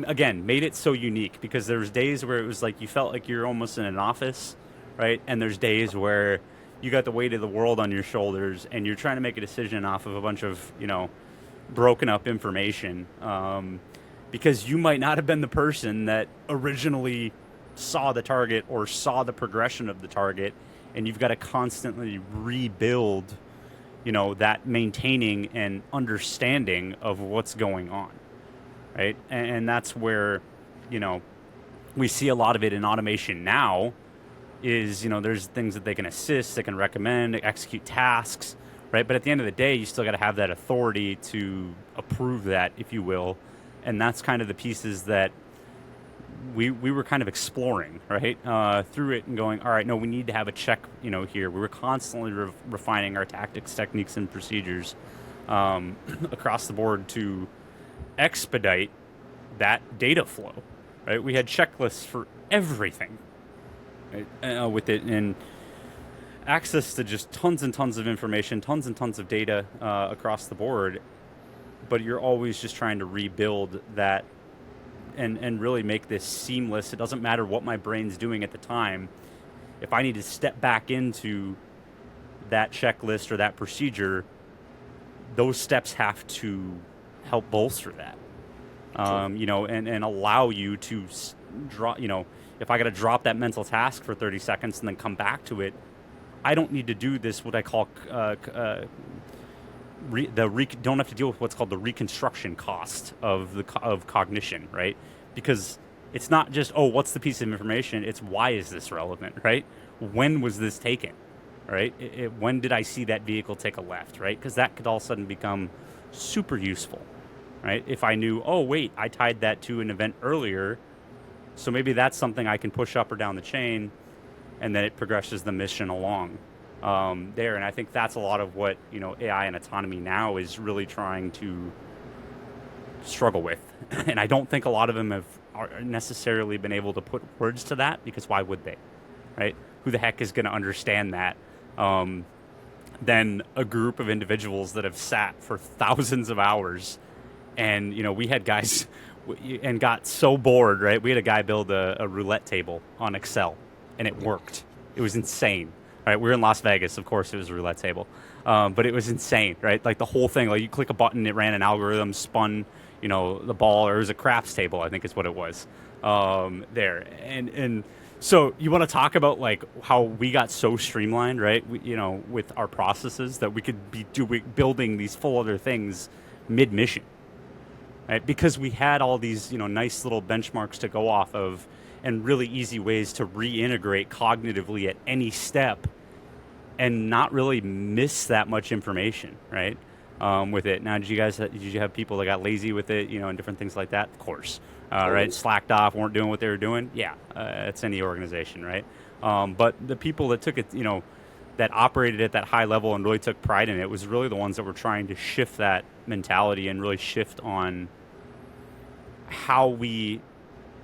Again, made it so unique because there's days where it was like you felt like you're almost in an office, right? And there's days where you got the weight of the world on your shoulders and you're trying to make a decision off of a bunch of, broken up information because you might not have been the person that originally saw the target or saw the progression of the target, and you've got to constantly rebuild, that maintaining and understanding of what's going on. Right, and that's where, we see a lot of it in automation now. Is there's things that they can assist, they can recommend, execute tasks, right? But at the end of the day, you still got to have that authority to approve that, if you will, and that's kind of the pieces that we were kind of exploring, right, through it and going, all right, no, we need to have a check, here. We were constantly refining our tactics, techniques, and procedures across the board to expedite that data flow, right? We had checklists for everything, right? With it and access to just tons and tons of information, tons and tons of data across the board. But you're always just trying to rebuild that and really make this seamless. It doesn't matter what my brain's doing at the time. If I need to step back into that checklist or that procedure, those steps have to help bolster that, and allow you to draw, if I got to drop that mental task for 30 seconds and then come back to it, I don't need to do this, what I call, don't have to deal with what's called the reconstruction cost of cognition, right? Because it's not just, what's the piece of information? It's why is this relevant, right? When was this taken, right? When did I see that vehicle take a left, right? Because that could all of a sudden become super useful, right? If I knew, wait, I tied that to an event earlier, so maybe that's something I can push up or down the chain, and then it progresses the mission along there. And I think that's a lot of what AI and autonomy now is really trying to struggle with. And I don't think a lot of them have necessarily been able to put words to that, because why would they, right? Who the heck is going to understand that? Than a group of individuals that have sat for thousands of hours. And, we had guys and got so bored, right? We had a guy build a roulette table on Excel, and it worked. It was insane, right? We were in Las Vegas. Of course, it was a roulette table. But it was insane, right? Like the whole thing, like you click a button, it ran an algorithm, spun, the ball, or it was a craps table, I think is what it was there. And so you want to talk about like how we got so streamlined, right? With our processes that we could be building these full other things mid-mission, right? Because we had all these, nice little benchmarks to go off of and really easy ways to reintegrate cognitively at any step and not really miss that much information, right? With it. Now, did you have people that got lazy with it, and different things like that? Of course. Right, slacked off, weren't doing what they were doing. Yeah, it's any organization, right? But the people that took it, that operated at that high level and really took pride in it, was really the ones that were trying to shift that mentality and really shift on how we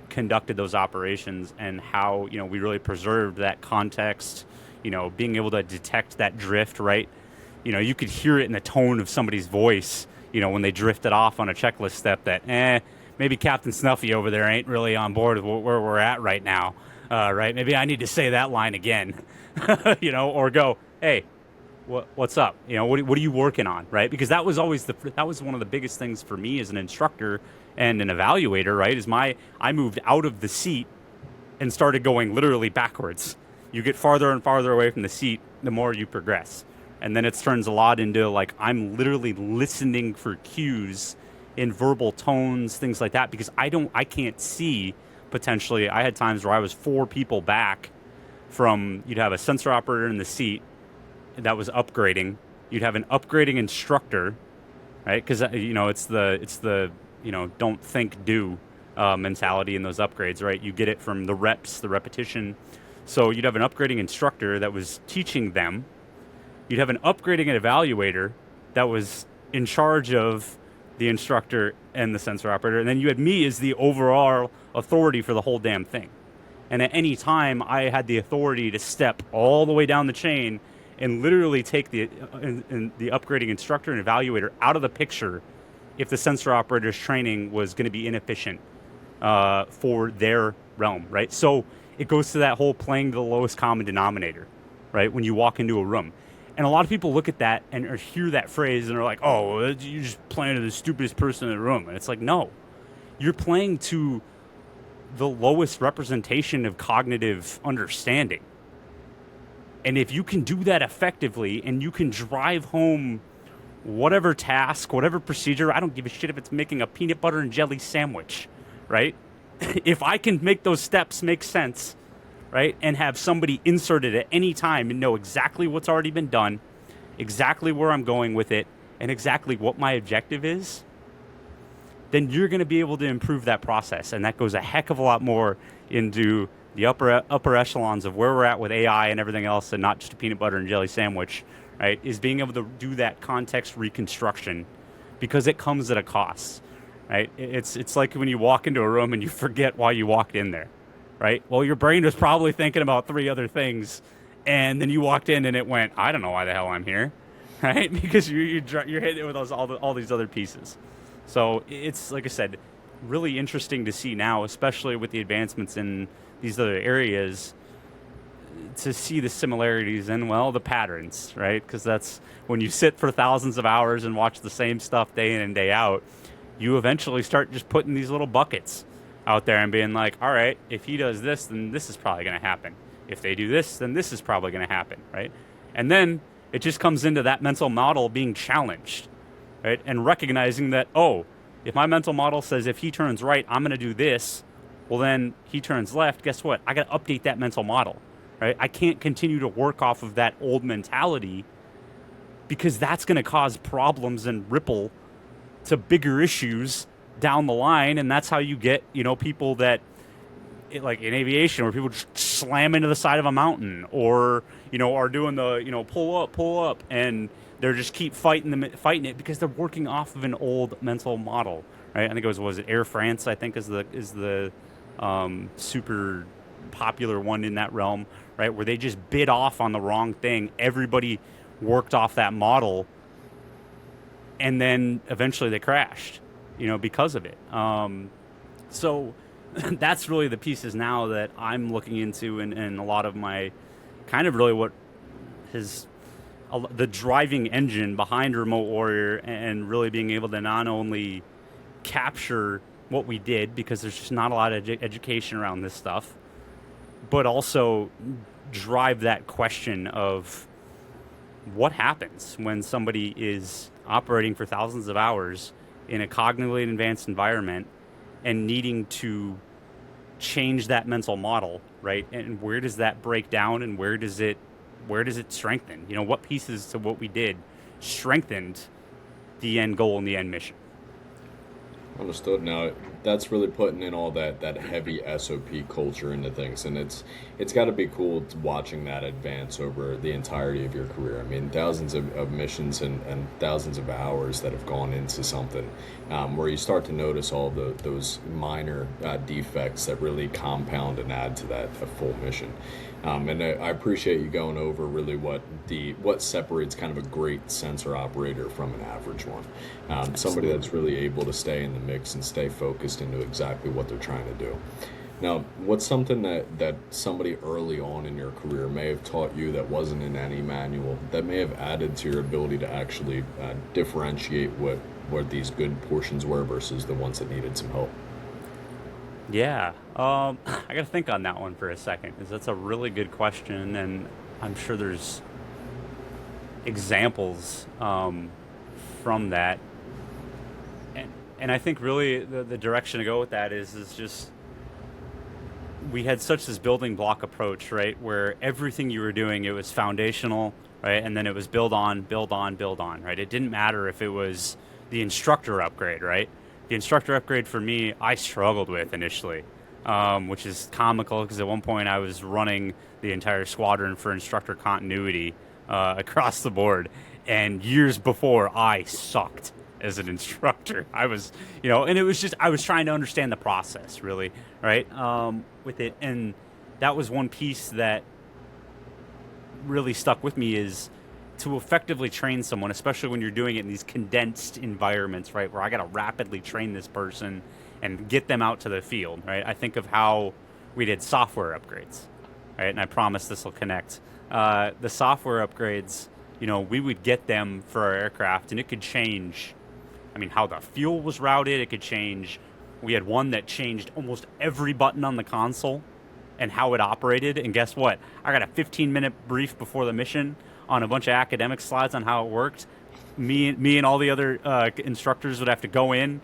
conducted those operations and how we really preserved that context. Being able to detect that drift, right? You could hear it in the tone of somebody's voice. when they drifted off on a checklist step that, maybe Captain Snuffy over there ain't really on board with where we're at right now, right? Maybe I need to say that line again, or go, hey, what's up? What are you working on, right? Because that was always that was one of the biggest things for me as an instructor and an evaluator, right? I moved out of the seat and started going literally backwards. You get farther and farther away from the seat the more you progress. And then it turns a lot into like I'm literally listening for cues in verbal tones, things like that, because I can't see potentially. I had times where I was 4 people back from, you'd have a sensor operator in the seat that was upgrading. You'd have an upgrading instructor, right? Because it's the don't think, do mentality in those upgrades, right? You get it from the reps, the repetition. So you'd have an upgrading instructor that was teaching them. You'd have an upgrading evaluator that was in charge of the instructor and the sensor operator. And then you had me as the overall authority for the whole damn thing. And at any time, I had the authority to step all the way down the chain and literally take the upgrading instructor and evaluator out of the picture if the sensor operator's training was going to be inefficient for their realm, right? So it goes to that whole playing to the lowest common denominator, right? When you walk into a room. And a lot of people look at that and or hear that phrase and are like, oh, you're just playing to the stupidest person in the room. And it's like, no, you're playing to the lowest representation of cognitive understanding. And if you can do that effectively and you can drive home whatever task, whatever procedure, I don't give a shit if it's making a peanut butter and jelly sandwich, right? If I can make those steps make sense, right, and have somebody inserted at any time and know exactly what's already been done, exactly where I'm going with it, and exactly what my objective is, then you're going to be able to improve that process. And that goes a heck of a lot more into the upper echelons of where we're at with AI and everything else, and not just a peanut butter and jelly sandwich, right, is being able to do that context reconstruction, because it comes at a cost, right? It's like when you walk into a room and you forget why you walked in there, right? Well, your brain was probably thinking about 3 other things, and then you walked in and it went, I don't know why the hell I'm here, right? Because you're hitting it with all these other pieces. So it's, like I said, really interesting to see now, especially with the advancements in these other areas, to see the similarities and, well, the patterns, right? Because that's when you sit for thousands of hours and watch the same stuff day in and day out, you eventually start just putting these little buckets out there and being like, all right, if he does this, then this is probably going to happen. If they do this, then this is probably going to happen, right? And then it just comes into that mental model being challenged, right? And recognizing that, oh, if my mental model says if he turns right, I'm going to do this, well, then he turns left, guess what? I got to update that mental model, right? I can't continue to work off of that old mentality, because that's going to cause problems and ripple to bigger issues down the line. And that's how you get, people that, like in aviation, where people just slam into the side of a mountain, or, are doing the, pull up, and they're just keep fighting it because they're working off of an old mental model, right? I think was it Air France, I think is the super popular one in that realm, right? Where they just bid off on the wrong thing. Everybody worked off that model, and then eventually they crashed, because of it. So that's really the pieces now that I'm looking into, and a lot of my kind of really what is the driving engine behind Remote Warrior, and really being able to not only capture what we did, because there's just not a lot of education around this stuff, but also drive that question of what happens when somebody is operating for thousands of hours in a cognitively advanced environment and needing to change that mental model, right? And where does that break down, and where does it strengthen? What pieces to what we did strengthened the end goal and the end mission? Understood. Now, that's really putting in all that heavy SOP culture into things, and it's got to be cool watching that advance over the entirety of your career. I mean, thousands of missions and thousands of hours that have gone into something, where you start to notice all those minor defects that really compound and add to that a full mission. And I appreciate you going over really what separates kind of a great sensor operator from an average one. Somebody that's really able to stay in the mix and stay focused into exactly what they're trying to do. Now, what's something that somebody early on in your career may have taught you that wasn't in any manual that may have added to your ability to actually differentiate what these good portions were versus the ones that needed some help? Yeah, I got to think on that one for a second, because that's a really good question, and I'm sure there's examples from that, and I think really the direction to go with that is just we had such this building block approach, right, where everything you were doing, it was foundational, right, and then it was build on, build on, build on, right. It didn't matter if it was the instructor upgrade, right. The instructor upgrade for me, I struggled with initially, which is comical because at one point I was running the entire squadron for instructor continuity across the board, and years before I sucked as an instructor. I was, and it was just I was trying to understand the process, really, right, with it, and that was one piece that really stuck with me is to effectively train someone, especially when you're doing it in these condensed environments, right, where I got to rapidly train this person and get them out to the field, right? I think of how we did software upgrades, right? And I promise this will connect. The software upgrades, we would get them for our aircraft, and it could change, how the fuel was routed. It could change. We had one that changed almost every button on the console and how it operated. And guess what? I got a 15-minute brief before the mission on a bunch of academic slides on how it worked. Me and all the other instructors would have to go in.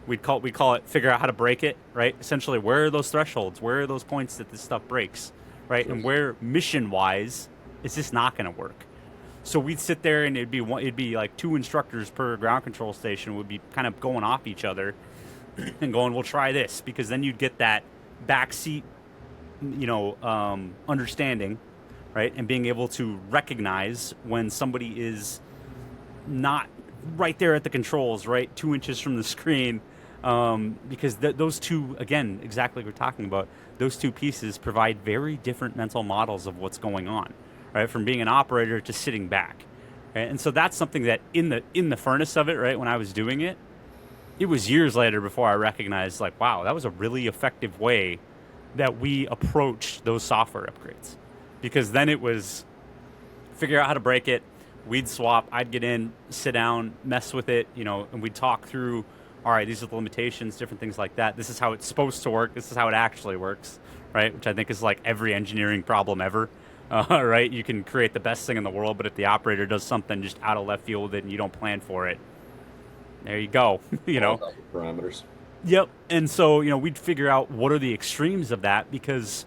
We call it figure out how to break it, right? Essentially, where are those thresholds? Where are those points that this stuff breaks, right? And where mission-wise is this not going to work? So we'd sit there and it'd be like two instructors per ground control station would be kind of going off each other and going, we'll try this, because then you'd get that backseat, understanding, right, and being able to recognize when somebody is not right there at the controls, right, 2 inches from the screen, because those two, again, exactly what we're talking about, those two pieces provide very different mental models of what's going on, right, from being an operator to sitting back, right? And so that's something that in the furnace of it, right, when I was doing it, it was years later before I recognized, like, wow, that was a really effective way that we approached those software upgrades. Because then it was figure out how to break it. We'd swap. I'd get in, sit down, mess with it, and we'd talk through, all right, these are the limitations, different things like that. This is how it's supposed to work. This is how it actually works, right? Which I think is like every engineering problem ever, right? You can create the best thing in the world, but if the operator does something just out of left field with it and you don't plan for it, there you go, All about the parameters. Yep. And so, we'd figure out what are the extremes of that, because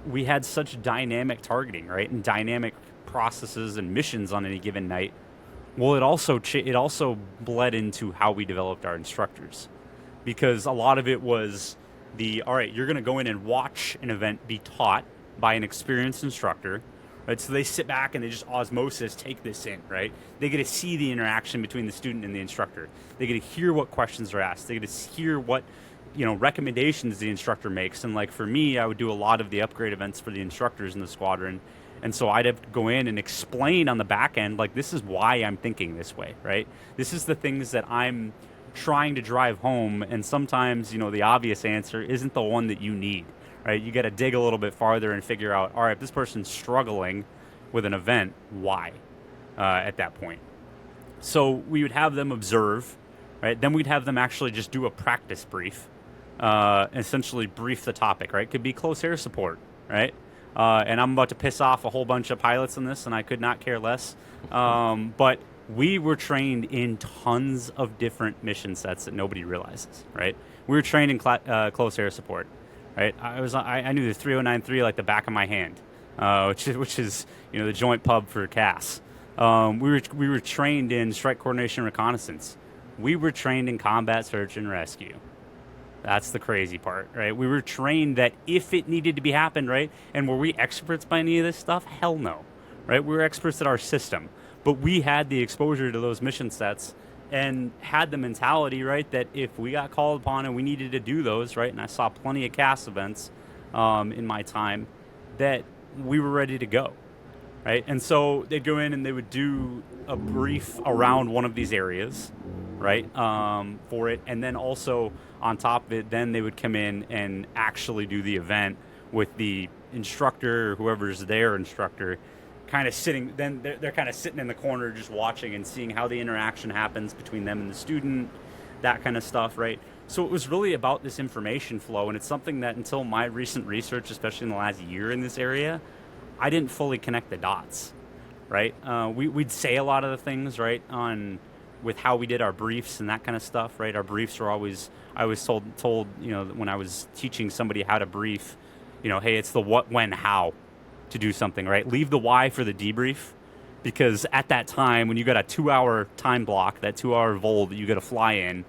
we had such dynamic targeting, right, and dynamic processes and missions on any given night. Well, it also bled into how we developed our instructors, because a lot of it was all right, you're going to go in and watch an event be taught by an experienced instructor, right? So they sit back and they just osmosis take this in, right? They get to see the interaction between the student and the instructor. They get to hear what questions are asked. They get to hear what recommendations the instructor makes. And like for me, I would do a lot of the upgrade events for the instructors in the squadron. And so I'd have to go in and explain on the back end, like, this is why I'm thinking this way, right? This is the things that I'm trying to drive home. And sometimes, the obvious answer isn't the one that you need, right? You got to dig a little bit farther and figure out, all right, if this person's struggling with an event, why at that point? So we would have them observe, right? Then we'd have them actually just do a practice brief. Essentially brief the topic, right? Could be close air support, right? And I'm about to piss off a whole bunch of pilots in this, and I could not care less. But we were trained in tons of different mission sets that nobody realizes, right? We were trained in close air support, right? I knew the 3093 like the back of my hand, which is the joint pub for CAS. We were trained in strike coordination reconnaissance. We were trained in combat search and rescue. That's the crazy part, right? We were trained that if it needed to be happened, right? And were we experts by any of this stuff? Hell no, right? We were experts at our system, but we had the exposure to those mission sets and had the mentality, right, that if we got called upon and we needed to do those, right? And I saw plenty of CAS events in my time that we were ready to go, right? And so they'd go in and they would do a brief around one of these areas, right, for it. And then also on top of it, then they would come in and actually do the event with the instructor or whoever's their instructor kind of sitting. Then they're kind of sitting in the corner just watching and seeing how the interaction happens between them and the student, that kind of stuff, right? So it was really about this information flow, and it's something that until my recent research, especially in the last year in this area, I didn't fully connect the dots, right? We'd say a lot of the things, right, on with how we did our briefs and that kind of stuff, right? Our briefs were always, I was told, you know, when I was teaching somebody how to brief, you know, hey, it's the what, when, how to do something, right? Leave the why for the debrief, because at that time, when you got a 2-hour time block, that 2-hour vol that you got to fly in,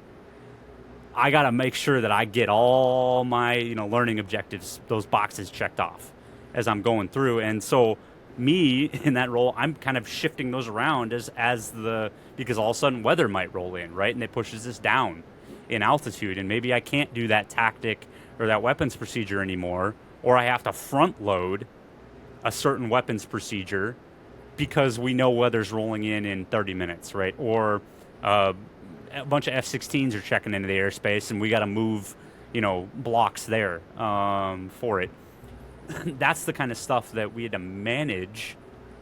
I got to make sure that I get all my, you know, learning objectives, those boxes checked off as I'm going through. And so me in that role, I'm kind of shifting those around because all of a sudden weather might roll in, right? And it pushes us down in altitude. And maybe I can't do that tactic or that weapons procedure anymore, or I have to front load a certain weapons procedure because we know weather's rolling in 30 minutes, right? Or a bunch of F-16s are checking into the airspace and we got to move, you know, blocks there for it. That's the kind of stuff that we had to manage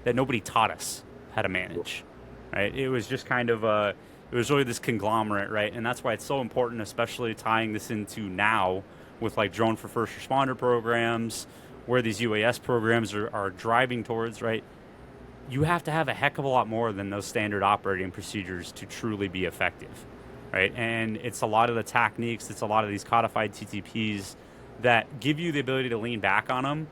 that nobody taught us how to manage, right? It was just kind of it was really this conglomerate, right? And that's why it's so important, especially tying this into now with like drone for first responder programs, where these UAS programs are driving towards, right? You have to have a heck of a lot more than those standard operating procedures to truly be effective, right? And it's a lot of the techniques, it's a lot of these codified TTPs that give you the ability to lean back on them.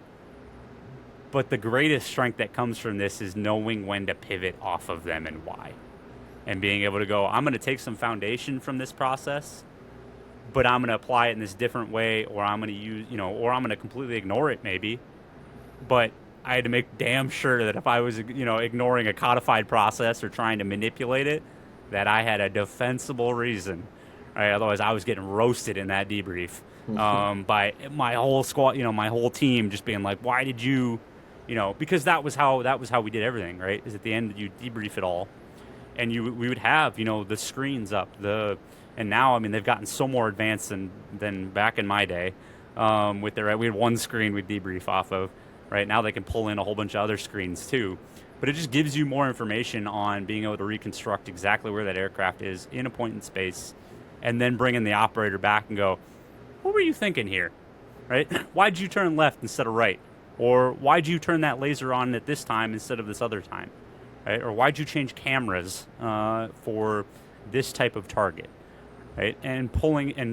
But the greatest strength that comes from this is knowing when to pivot off of them and why. And being able to go, I'm going to take some foundation from this process, but I'm going to apply it in this different way, or I'm going to use, you know, or I'm going to completely ignore it maybe. But I had to make damn sure that if I was, you know, ignoring a codified process or trying to manipulate it, that I had a defensible reason. Right? Otherwise, I was getting roasted in that debrief by my whole squad, you know, my whole team just being like, "Why did you, you know?" Because that was how we did everything, right? Is at the end you debrief it all, and we would have, you know, the screens up, and now I mean they've gotten so more advanced than back in my day. With their, we had one screen we'd debrief off of. Right now they can pull in a whole bunch of other screens too, but it just gives you more information on being able to reconstruct exactly where that aircraft is in a point in space, and then bring in the operator back and go, what were you thinking here, right? Why'd you turn left instead of right? Or why'd you turn that laser on at this time instead of this other time, right? Or why'd you change cameras for this type of target, right? And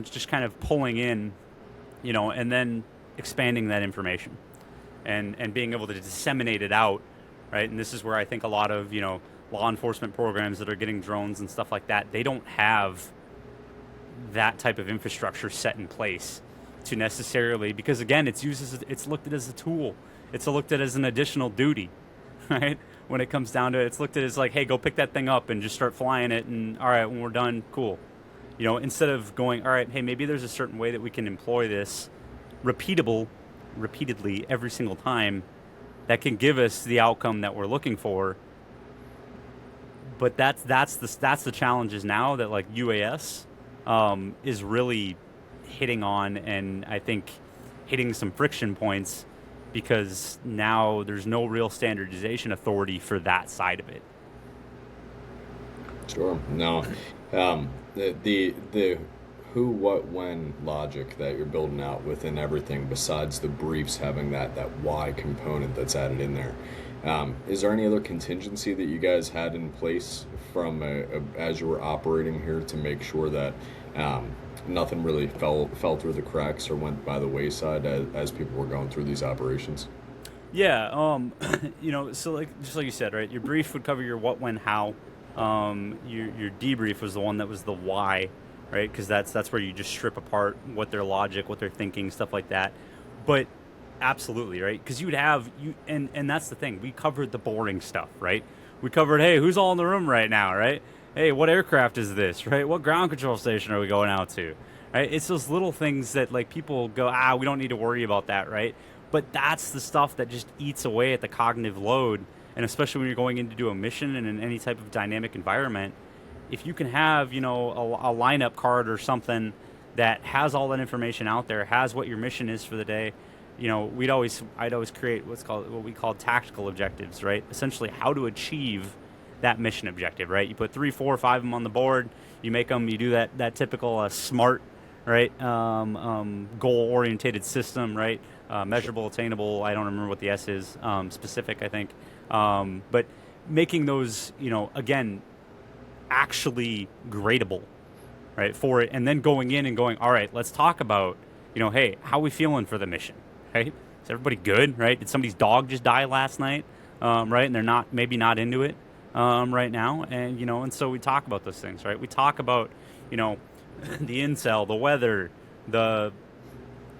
just kind of pulling in, you know, and then expanding that information. And being able to disseminate it out, right? And this is where I think a lot of, you know, law enforcement programs that are getting drones and stuff like that, they don't have that type of infrastructure set in place to necessarily, because again, it's looked at as a tool. It's looked at as an additional duty, right? When it comes down to it, it's looked at as like, hey, go pick that thing up and just start flying it, and all right, when we're done, cool. You know, instead of going, all right, hey, maybe there's a certain way that we can employ this repeatedly every single time that can give us the outcome that we're looking for. But that's the challenges now that like UAS is really hitting on, and I think hitting some friction points, because now there's no real standardization authority for that side of it. Sure. No. The who, what, when logic that you're building out within everything, besides the briefs having that why component that's added in there. Is there any other contingency that you guys had in place from as you were operating here to make sure that nothing really fell through the cracks or went by the wayside as people were going through these operations? Yeah, you know, so like just like you said, right? Your brief would cover your what, when, how. Your debrief was the one that was the why, right? Because that's where you just strip apart what their logic, what they're thinking, stuff like that. But absolutely, right? Because you'd have you, and that's the thing. We covered the boring stuff, right? We covered, hey, who's all in the room right now, right? Hey, what aircraft is this, right? What ground control station are we going out to, right? It's those little things that like people go, we don't need to worry about that, right? But that's the stuff that just eats away at the cognitive load, and especially when you're going in to do a mission and in any type of dynamic environment. If you can have, a lineup card or something that has all that information out there, has what your mission is for the day, I'd always create what we call tactical objectives, right? Essentially, how to achieve that mission objective, right? You put 3, 4, 5 of them on the board. You make them. You do that typical SMART, right? Goal-orientated system, right? Measurable, attainable. I don't remember what the S is. Specific, I think. But making those, again, actually gradable, right, for it, and then going in and going, all right, let's talk about, hey, how are we feeling for the mission, right? Is everybody good, right? Did somebody's dog just die last night, right? And they're maybe not into it right now, and and so we talk about those things, right? We talk about, the intel, the weather, the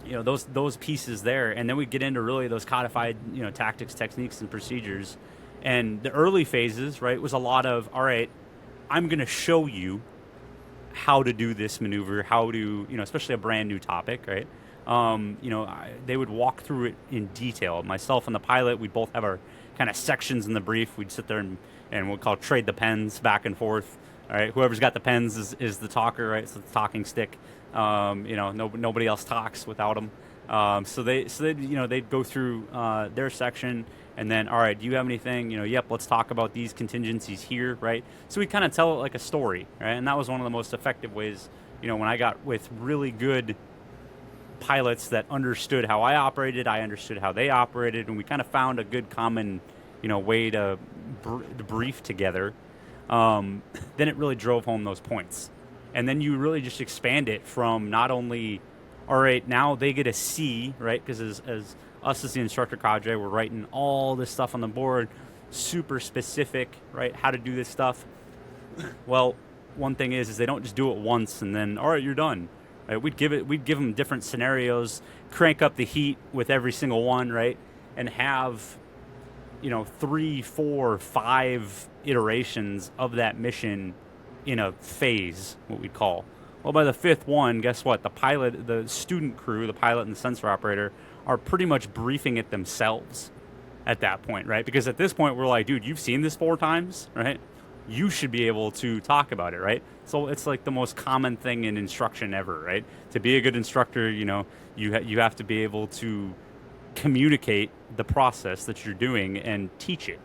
those pieces there, and then we get into really those codified tactics, techniques, and procedures. And the early phases, right, was a lot of, all right, I'm going to show you how to do this maneuver, how to, especially a brand new topic, right? They would walk through it in detail. Myself and the pilot, we'd both have our kind of sections in the brief. We'd sit there and we'll call trade the pens back and forth. All right, whoever's got the pens is the talker, right? So the talking stick. Nobody else talks without them. So they'd go through their section. And then, all right, do you have anything? Yep, let's talk about these contingencies here, right? So we kind of tell it like a story, right? And that was one of the most effective ways, when I got with really good pilots that understood how I operated, I understood how they operated, and we kind of found a good common, way to brief together. Then it really drove home those points. And then you really just expand it from not only, all right, now they get a C, right? Because as us as the instructor cadre, we're writing all this stuff on the board, super specific, right? How to do this stuff. Well, one thing is they don't just do it once and then, all right, you're done. Right? We'd give them different scenarios, crank up the heat with every single one, right? And have, 3, 4, 5 iterations of that mission in a phase, what we'd call. Well, by the 5th one, guess what? The pilot, the student crew, the pilot and the sensor operator are pretty much briefing it themselves at that point, right? Because at this point, we're like, dude, you've seen this 4 times, right? You should be able to talk about it, right? So it's like the most common thing in instruction ever, right? To be a good instructor, you have to be able to communicate the process that you're doing and teach it,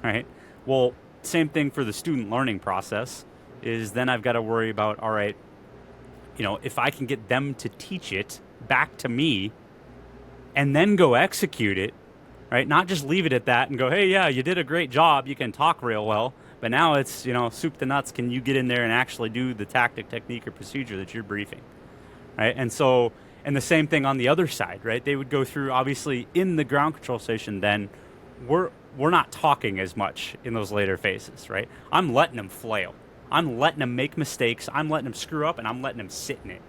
right? Well, same thing for the student learning process is then I've got to worry about, all right, if I can get them to teach it back to me and then go execute it, right? Not just leave it at that and go, hey, yeah, you did a great job. You can talk real well. But now it's, soup to nuts. Can you get in there and actually do the tactic, technique, or procedure that you're briefing, right? And so, and the same thing on the other side, right? They would go through, obviously, in the ground control station then, we're not talking as much in those later phases, right? I'm letting them flail. I'm letting them make mistakes. I'm letting them screw up, and I'm letting them sit in it.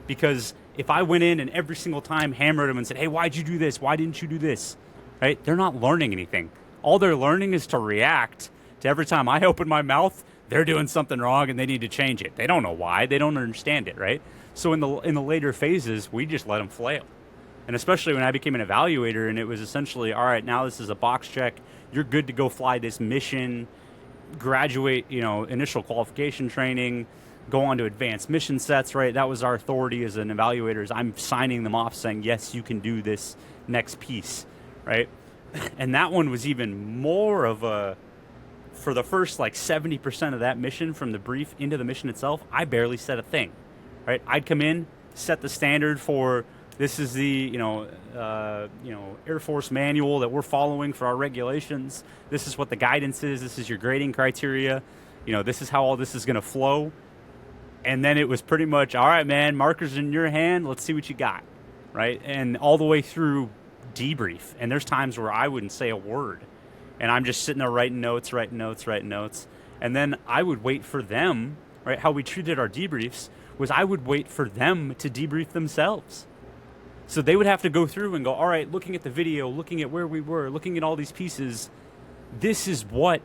Because if I went in and every single time hammered them and said, hey, why'd you do this? Why didn't you do this? Right? They're not learning anything. All they're learning is to react to every time I open my mouth, they're doing something wrong and they need to change it. They don't know why. They don't understand it, right? So in the later phases, we just let them flail. And especially when I became an evaluator and it was essentially, all right, now this is a box check. You're good to go fly this mission, graduate, initial qualification training, go on to advanced mission sets, right? That was our authority as an evaluator. Is I'm signing them off saying, yes, you can do this next piece, right? And that one was even more of a, for the first like 70% of that mission from the brief into the mission itself, I barely said a thing, right? I'd come in, set the standard for this is the, Air Force manual that we're following for our regulations. This is what the guidance is. This is your grading criteria. This is how all this is going to flow. And then it was pretty much, all right, man, markers in your hand. Let's see what you got, right? And all the way through debrief. And there's times where I wouldn't say a word. And I'm just sitting there writing notes. And then I would wait for them right? How we treated our debriefs was I would wait for them to debrief themselves. So they would have to go through and go, all right, looking at the video, looking at where we were, looking at all these pieces, this is what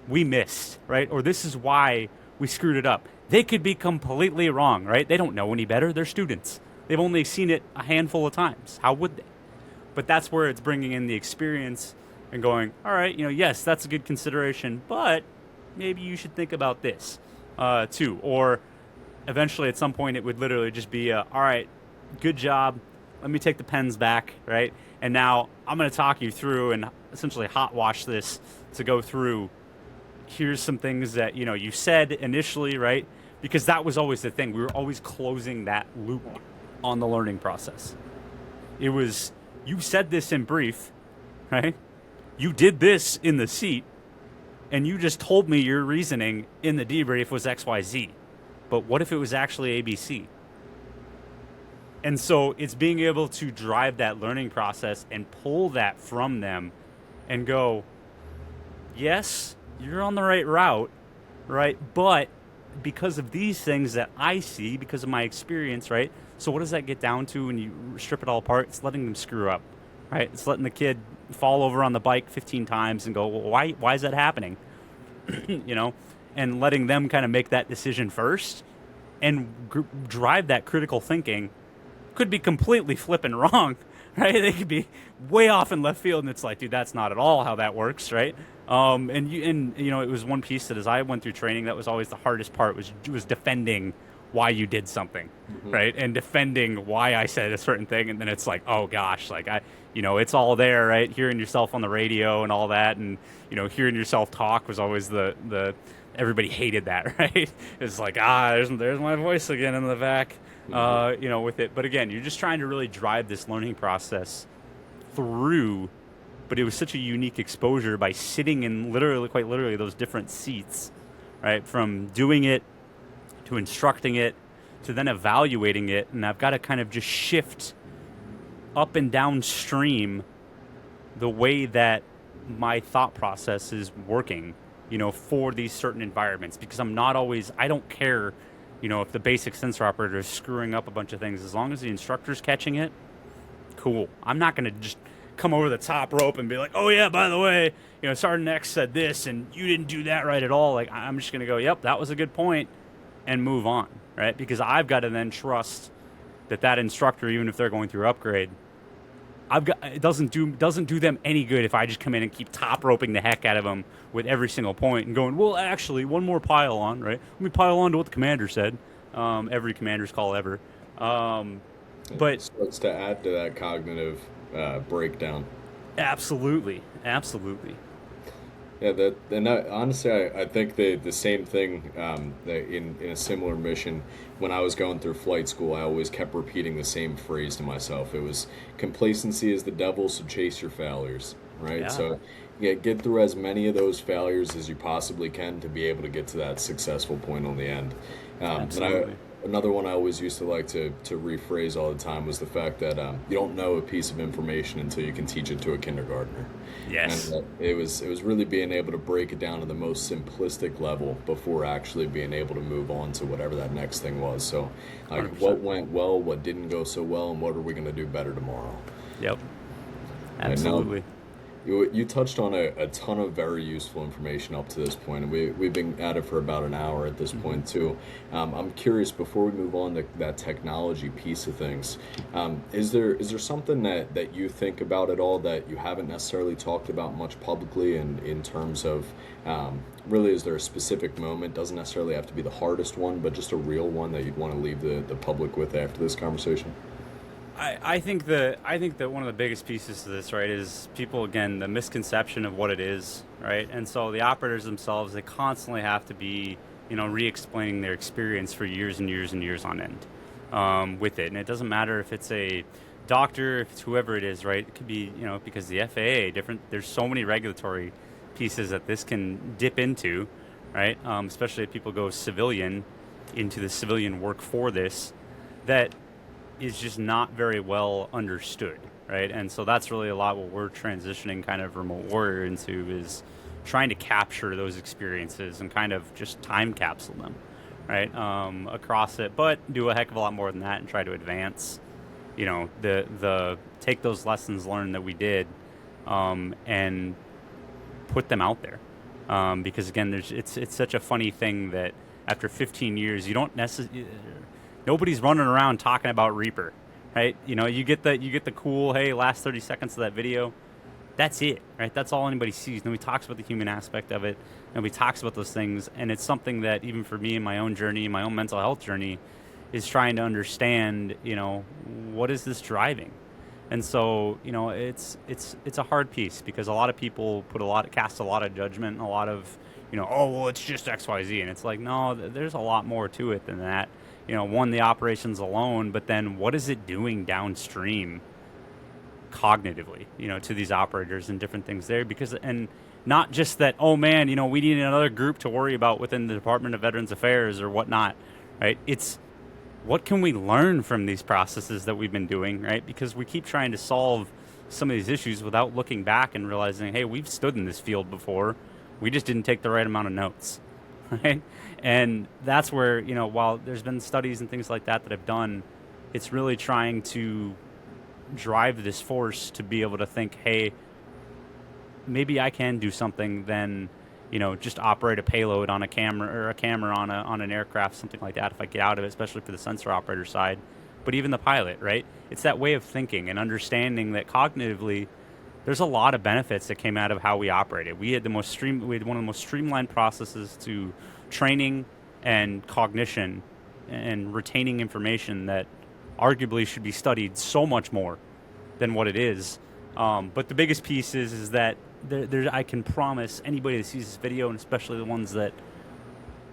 we missed, right? Or this is why we screwed it up. They could be completely wrong, right? They don't know any better. They're students. They've only seen it a handful of times. How would they? But that's where it's bringing in the experience and going, all right, yes, that's a good consideration, but maybe you should think about this too. Or eventually at some point it would literally just be, all right, good job. Let me take the pens back, right? And now I'm going to talk you through and essentially hot wash this to go through. Here's some things that, you said initially, right? Because that was always the thing. We were always closing that loop on the learning process. It was, you said this in brief, right? You did this in the seat, and you just told me your reasoning in the debrief was XYZ. But what if it was actually ABC? And so it's being able to drive that learning process and pull that from them and go, yes, you're on the right route, right? But because of these things that I see, because of my experience, right? So what does that get down to when you strip it all apart? It's letting them screw up, right? It's letting the kid fall over on the bike 15 times and go, well, why is that happening? And letting them kind of make that decision first and drive that critical thinking. Could be completely flipping wrong, right? They could be way off in left field, and it's like, dude, that's not at all how that works, right? It was one piece that as I went through training, that was always the hardest part was defending why you did something, right? And defending why I said a certain thing, and then it's like, oh gosh, like it's all there, right? Hearing yourself on the radio and all that, and hearing yourself talk was always the everybody hated that, right? It's like, there's my voice again in the back. With it. But again, you're just trying to really drive this learning process through, but it was such a unique exposure by sitting in quite literally those different seats, right? From doing it to instructing it to then evaluating it. And I've got to kind of just shift up and downstream the way that my thought process is working, for these certain environments, because I don't care if the basic sensor operator is screwing up a bunch of things, as long as the instructor's catching it, cool. I'm not going to just come over the top rope and be like, oh yeah, by the way, Sergeant X said this and you didn't do that right at all. Like, I'm just going to go, yep, that was a good point, and move on, right? Because I've got to then trust that instructor, even if they're going through upgrade, it doesn't do them any good if I just come in and keep top roping the heck out of them with every single point and going, well, actually, one more pile on, right? Let me pile on to what the commander said. Every commander's call ever. But so it's to add to that cognitive breakdown. Absolutely. Yeah, honestly, I think the same thing in a similar mission. When I was going through flight school, I always kept repeating the same phrase to myself. It was, complacency is the devil, so chase your failures, right? Yeah. So get through as many of those failures as you possibly can to be able to get to that successful point on the end. Absolutely. Another one I always used to like to rephrase all the time was the fact that you don't know a piece of information until you can teach it to a kindergartner. Yes. And it was really being able to break it down to the most simplistic level before actually being able to move on to whatever that next thing was. So, like, 100%. what went well, what didn't go so well, and what are we going to do better tomorrow? Yep. Absolutely. You touched on a ton of very useful information up to this point, and we've been at it for about an hour at this point too. I'm curious, before we move on to that technology piece of things, is there something that you think about at all that you haven't necessarily talked about much publicly, and in terms of really, is there a specific moment, doesn't necessarily have to be the hardest one, but just a real one that you'd want to leave the public with after this conversation? I think that one of the biggest pieces to this, right, is people, again, the misconception of what it is, right? And so the operators themselves, they constantly have to be, re-explaining their experience for years and years and years on end with it. And it doesn't matter if it's a doctor, if it's whoever it is, right? It could be, because the FAA, there's so many regulatory pieces that this can dip into, right? Especially if people go civilian into the civilian work for this, that is just not very well understood, right? And so that's really a lot what we're transitioning kind of remote warrior into, is trying to capture those experiences and kind of just time capsule them, right, across it, but do a heck of a lot more than that and try to advance, the take those lessons learned that we did, and put them out there. Because again, it's such a funny thing that after 15 years, you don't necessarily, nobody's running around talking about Reaper, right? You get the cool, hey, last 30 seconds of that video. That's it, right? That's all anybody sees. Nobody talks about the human aspect of it. Nobody talks about those things. And it's something that even for me in my own journey, my own mental health journey, is trying to understand, what is this driving? And so, it's a hard piece because a lot of people cast a lot of judgment and a lot of, oh, well, it's just XYZ. And it's like, no, there's a lot more to it than that. One, the operations alone, but then what is it doing downstream cognitively, to these operators and different things there? Because, and not just that, oh man, we need another group to worry about within the Department of Veterans Affairs or whatnot, right? It's what can we learn from these processes that we've been doing, right? Because we keep trying to solve some of these issues without looking back and realizing, hey, we've stood in this field before. We just didn't take the right amount of notes, right? And that's where, while there's been studies and things like that I've done, it's really trying to drive this force to be able to think, hey, maybe I can do something then, just operate a payload on a camera or a camera on an aircraft, something like that, if I get out of it, especially for the sensor operator side. But even the pilot, right? It's that way of thinking and understanding that cognitively, there's a lot of benefits that came out of how we operated. We had one of the most streamlined processes to training and cognition and retaining information that arguably should be studied so much more than what it is. But the biggest piece is that I can promise anybody that sees this video, and especially the ones that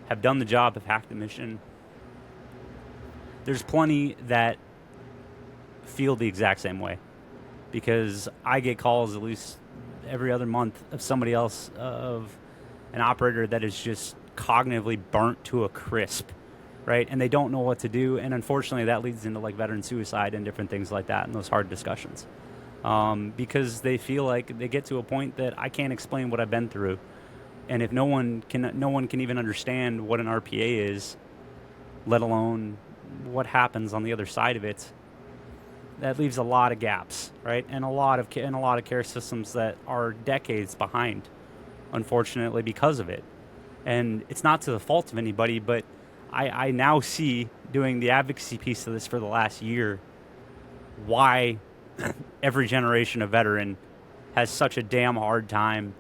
have done the job, have hacked the mission, there's plenty that feel the exact same way. Because I get calls at least every other month of somebody else, of an operator that is just cognitively burnt to a crisp, right? And they don't know what to do. And unfortunately, that leads into like veteran suicide and different things like that and those hard discussions. Because they feel like they get to a point that I can't explain what I've been through. And if no one can even understand what an RPA is, let alone what happens on the other side of it, that leaves a lot of gaps, right? And a lot of care systems that are decades behind, unfortunately, because of it. And it's not to the fault of anybody, but I now see, doing the advocacy piece of this for the last year, why every generation of veteran has such a damn hard time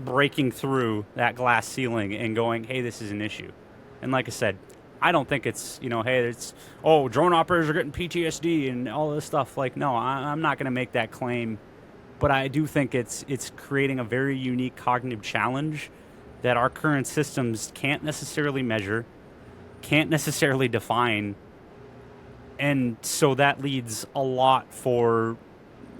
breaking through that glass ceiling and going, hey, this is an issue. And like I said, I don't think it's, hey, it's, oh, drone operators are getting PTSD and all this stuff. Like, no, I'm not going to make that claim. But I do think it's creating a very unique cognitive challenge that our current systems can't necessarily measure, can't necessarily define. And so that leads a lot for,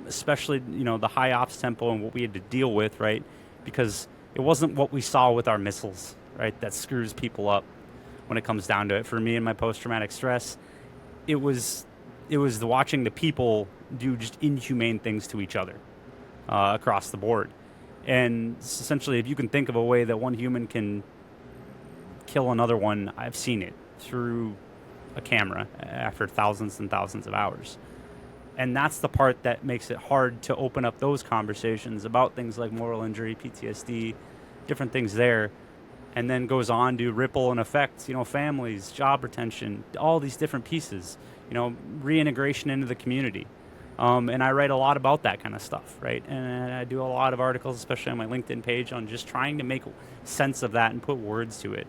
especially, the high ops tempo and what we had to deal with, right? Because it wasn't what we saw with our missiles, right, that screws people up when it comes down to it. For me and my post-traumatic stress, it was watching the people do just inhumane things to each other across the board. And essentially, if you can think of a way that one human can kill another one, I've seen it through a camera after thousands and thousands of hours. And that's the part that makes it hard to open up those conversations about things like moral injury, PTSD, different things there, and then goes on to ripple and affect, families, job retention, all these different pieces, reintegration into the community. And I write a lot about that kind of stuff, right? And I do a lot of articles, especially on my LinkedIn page, on just trying to make sense of that and put words to it.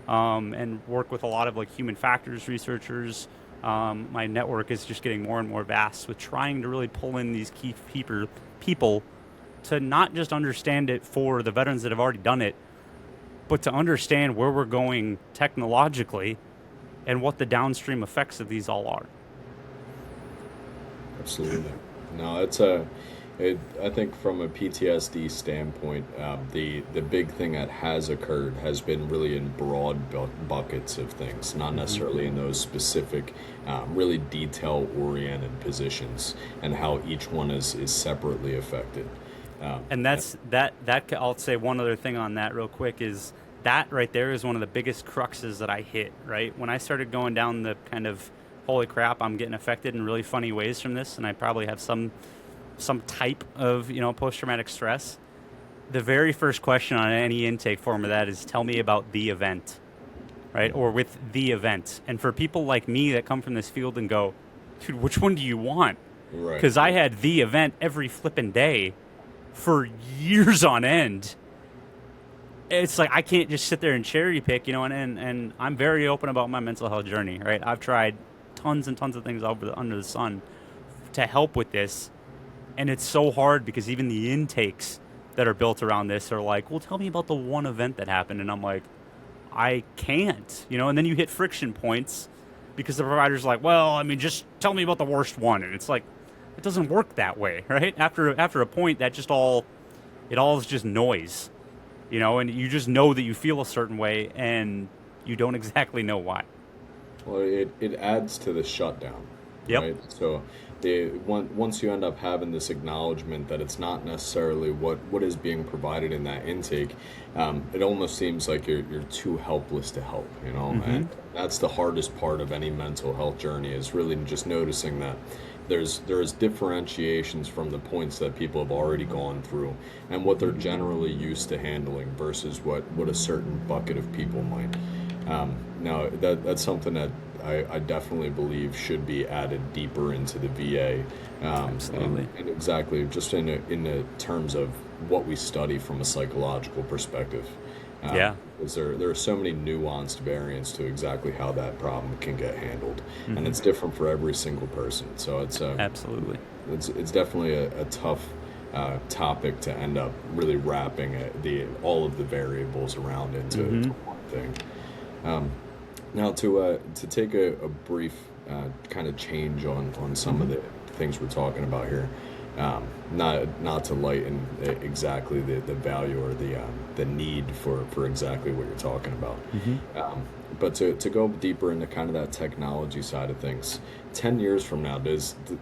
And work with a lot of like human factors researchers. My network is just getting more and more vast with trying to really pull in these key people to not just understand it for the veterans that have already done it, but to understand where we're going technologically and what the downstream effects of these all are. Absolutely. No, I think from a PTSD standpoint, the big thing that has occurred has been really in broad buckets of things, not necessarily in those specific, really detail-oriented positions, and how each one is separately affected. And that I'll say one other thing on that real quick is that right there is one of the biggest cruxes that I hit, right? When I started going down the kind of, holy crap, I'm getting affected in really funny ways from this, and I probably have some type of, post-traumatic stress. The very first question on any intake form of that is, tell me about the event, right? Or with the event. And for people like me that come from this field and go, dude, which one do you want? Right. Because I had the event every flipping day for years on end. It's like I can't just sit there and cherry pick, and I'm very open about my mental health journey, right? I've tried tons and tons of things under the sun to help with this, and it's so hard because even the intakes that are built around this are like, well, tell me about the one event that happened, and I'm like, I can't, and then you hit friction points because the provider's like, well, I mean, just tell me about the worst one, and it's like, it doesn't work that way, right? After a point, that it all is just noise. And you just know that you feel a certain way, and you don't exactly know why. Well, it adds to the shutdown, Yep. right? So once you end up having this acknowledgement that it's not necessarily what is being provided in that intake, it almost seems like you're too helpless to help, And that's the hardest part of any mental health journey, is really just noticing that there's differentiations from the points that people have already gone through and what they're generally used to handling versus what a certain bucket of people might. Now that's something that I definitely believe should be added deeper into the VA. Absolutely. And exactly, just in the terms of what we study from a psychological perspective. Yeah. Because there are so many nuanced variants to exactly how that problem can get handled, and it's different for every single person. So it's absolutely, it's definitely a tough topic to end up really wrapping all of the variables around into one thing. Now to take a brief kind of change on some of the things we're talking about here. Not to lighten exactly the value or the need for exactly what you're talking about, but to go deeper into kind of that technology side of things. 10 years from now,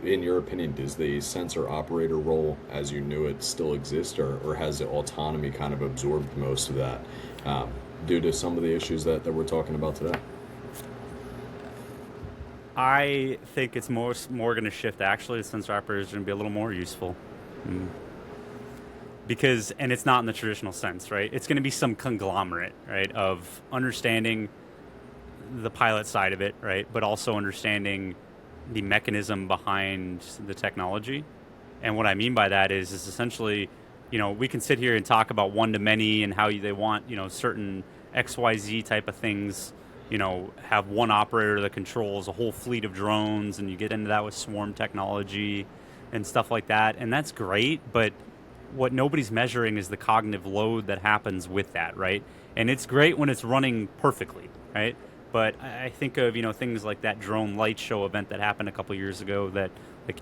in your opinion, does the sensor operator role as you knew it still exist, or has the autonomy kind of absorbed most of that due to some of the issues that we're talking about today? I think it's more going to shift. Actually, the sensor operator is going to be a little more useful, because, and it's not in the traditional sense, right? It's going to be some conglomerate, right, of understanding the pilot side of it, right, but also understanding the mechanism behind the technology. And what I mean by that is essentially, we can sit here and talk about one-to-many and how they want, certain XYZ type of things. Have one operator that controls a whole fleet of drones, and you get into that with swarm technology and stuff like that. And that's great, but what nobody's measuring is the cognitive load that happens with that, right? And it's great when it's running perfectly, right? But I think of, things like that drone light show event that happened a couple years ago that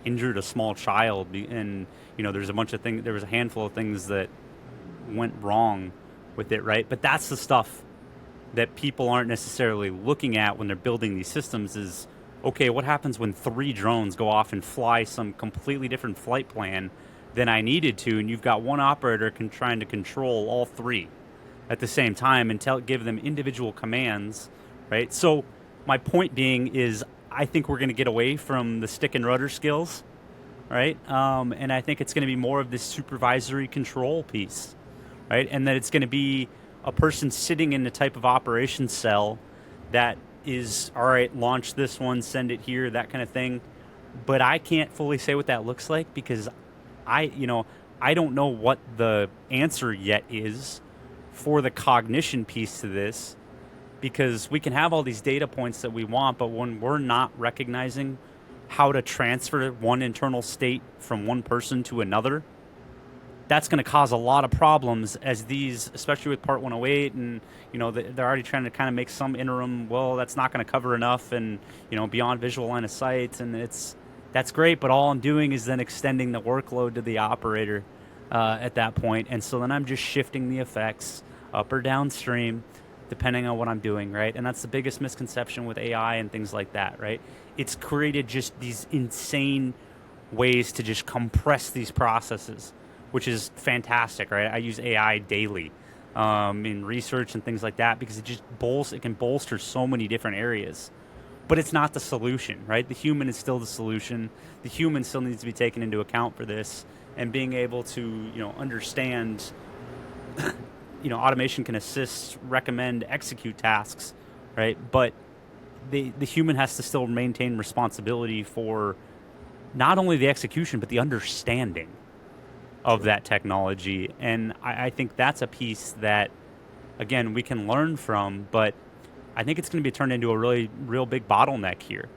injured a small child, and, there's a bunch of things, there was a handful of things that went wrong with it, right? But that's the stuff that people aren't necessarily looking at when they're building these systems is, okay, what happens when 3 drones go off and fly some completely different flight plan than I needed to, and you've got one operator trying to control all 3 at the same time and give them individual commands, right? So my point being is, I think we're going to get away from the stick and rudder skills, right? And I think it's going to be more of this supervisory control piece, right? And that it's going to be a person sitting in the type of operations cell that is, all right, launch this one, send it here, that kind of thing. But I can't fully say what that looks like because I don't know what the answer yet is for the cognition piece to this, because we can have all these data points that we want, but when we're not recognizing how to transfer one internal state from one person to another, that's going to cause a lot of problems, as these, especially with Part 108, and they're already trying to kind of make some interim. Well, that's not going to cover enough, and beyond visual line of sight, and that's great. But all I'm doing is then extending the workload to the operator at that point, and so then I'm just shifting the effects up or downstream, depending on what I'm doing, right? And that's the biggest misconception with AI and things like that, right? It's created just these insane ways to just compress these processes, which is fantastic, right? I use AI daily. in research and things like that, because it can bolster so many different areas. But it's not the solution, right? The human is still the solution. The human still needs to be taken into account for this, and being able to, understand, automation can assist, recommend, execute tasks, right? But the human has to still maintain responsibility for not only the execution but the understanding of that technology. And I think that's a piece that, again, we can learn from, but I think it's going to be turned into a really real big bottleneck here,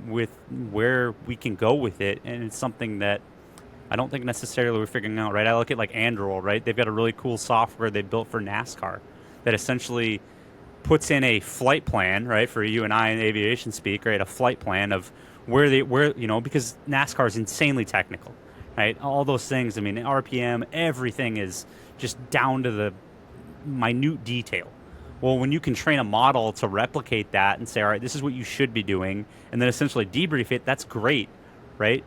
with where we can go with it. And it's something that I don't think necessarily we're figuring out, right? I look at like Anduril, right? They've got a really cool software they built for NASCAR that essentially puts in a flight plan, right, for you and I in aviation speak, right, a flight plan of because NASCAR is insanely technical, right? All those things, I mean, RPM, everything is just down to the minute detail. Well, when you can train a model to replicate that and say, all right, this is what you should be doing, and then essentially debrief it, that's great, right?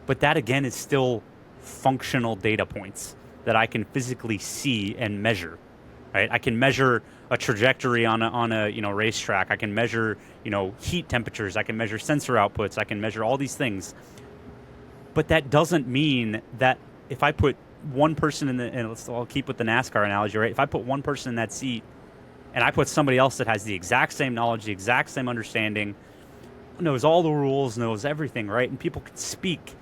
But that, again, is still functional data points that I can physically see and measure, right? I can measure a trajectory on a racetrack. I can measure heat temperatures. I can measure sensor outputs. I can measure all these things. But that doesn't mean that if I put one person I'll keep with the NASCAR analogy, right? If I put one person in that seat and I put somebody else that has the exact same knowledge, the exact same understanding, knows all the rules, knows everything, right? And people can speak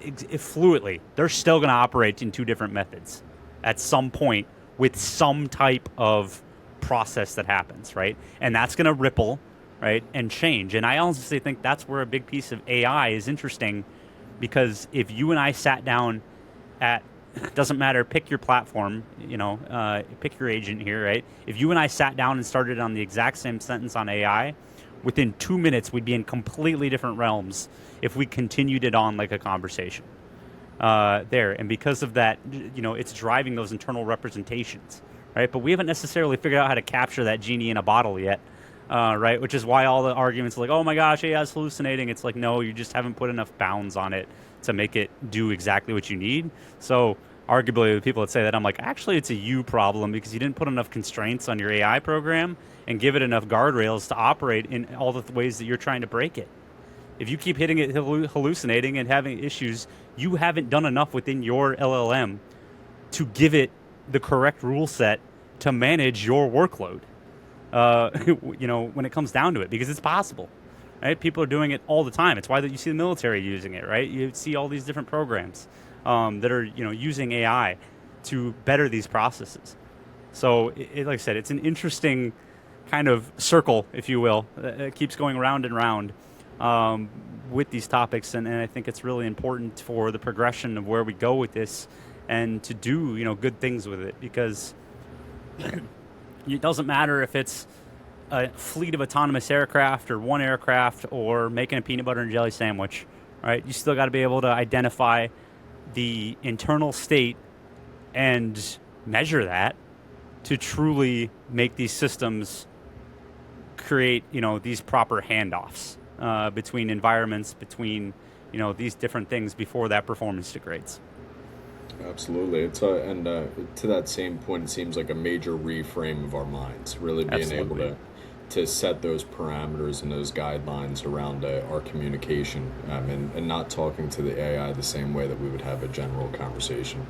fluidly, they're still going to operate in two different methods at some point with some type of process that happens, right? And that's going to ripple, right, and change. And I honestly think that's where a big piece of AI is interesting, because if you and I sat down doesn't matter, pick your platform, pick your agent here, right? If you and I sat down and started on the exact same sentence on AI, within 2 minutes, we'd be in completely different realms if we continued it on like a conversation there. And because of that, it's driving those internal representations, right? But we haven't necessarily figured out how to capture that genie in a bottle yet, right? Which is why all the arguments are like, oh my gosh, AI is hallucinating. It's like, no, you just haven't put enough bounds on it to make it do exactly what you need. So arguably the people that say that, I'm like, actually it's a you problem, because you didn't put enough constraints on your AI program and give it enough guardrails to operate in all the ways that you're trying to break it. If you keep hitting it hallucinating and having issues, you haven't done enough within your LLM to give it the correct rule set to manage your workload, when it comes down to it, because it's possible. Right? People are doing it all the time. It's why that you see the military using it, right? You see all these different programs that are, using AI to better these processes. So, like I said, it's an interesting kind of circle, if you will. It keeps going round and round with these topics, and I think it's really important for the progression of where we go with this, and to do, good things with it, because it doesn't matter if it's a fleet of autonomous aircraft or one aircraft or making a peanut butter and jelly sandwich, right? You still got to be able to identify the internal state and measure that to truly make these systems create, these proper handoffs between environments, between, these different things before that performance degrades. Absolutely. It's to that same point, it seems like a major reframe of our minds, really being able to set those parameters and those guidelines around our communication, and not talking to the AI the same way that we would have a general conversation.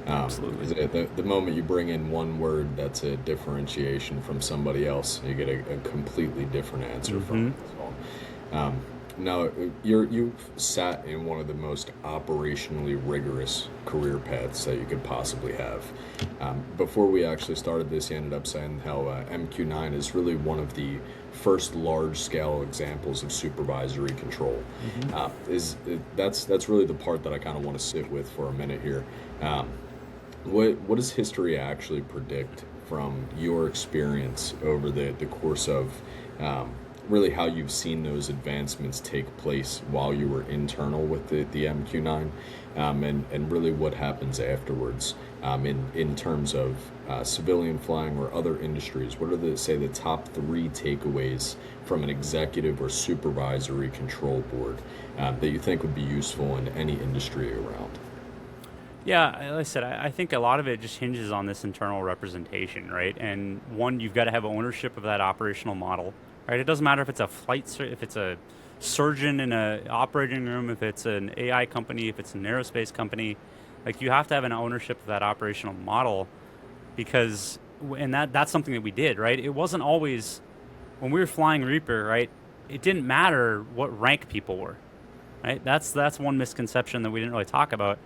Absolutely. The moment you bring in one word that's a differentiation from somebody else, you get a completely different answer from it as well. Now, you've sat in one of the most operationally rigorous career paths that you could possibly have. Before we actually started this, you ended up saying how MQ9 is really one of the first large-scale examples of supervisory control. That's really the part that I kind of want to sit with for a minute here. What does history actually predict from your experience over the course of really how you've seen those advancements take place while you were internal with the MQ9, and really what happens afterwards in terms of civilian flying or other industries? What are the top 3 takeaways from an executive or supervisory control board that you think would be useful in any industry around? Yeah, like I said, I think a lot of it just hinges on this internal representation, right? And one, you've got to have ownership of that operational model, right? It doesn't matter if it's if it's a surgeon in an operating room, if it's an AI company, if it's an aerospace company, like you have to have an ownership of that operational model because, and that's something that we did, right? It wasn't always when we were flying Reaper, right? It didn't matter what rank people were, right? That's one misconception that we didn't really talk about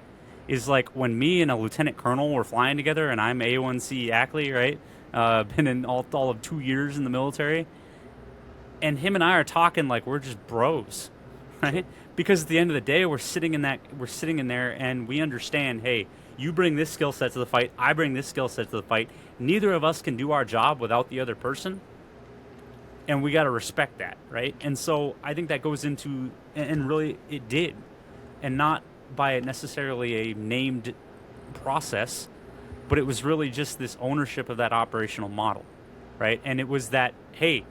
is like when me and a lieutenant colonel were flying together and I'm A1C Yackley, right? Been in all of 2 years in the military. And him and I are talking like we're just bros, right? Because at the end of the day, we're sitting in there and we understand, hey, you bring this skill set to the fight, I bring this skill set to the fight. Neither of us can do our job without the other person. And we got to respect that, right? And so I think that goes into, and really it did, and not by necessarily a named process, but it was really just this ownership of that operational model, right? And it was that, hey,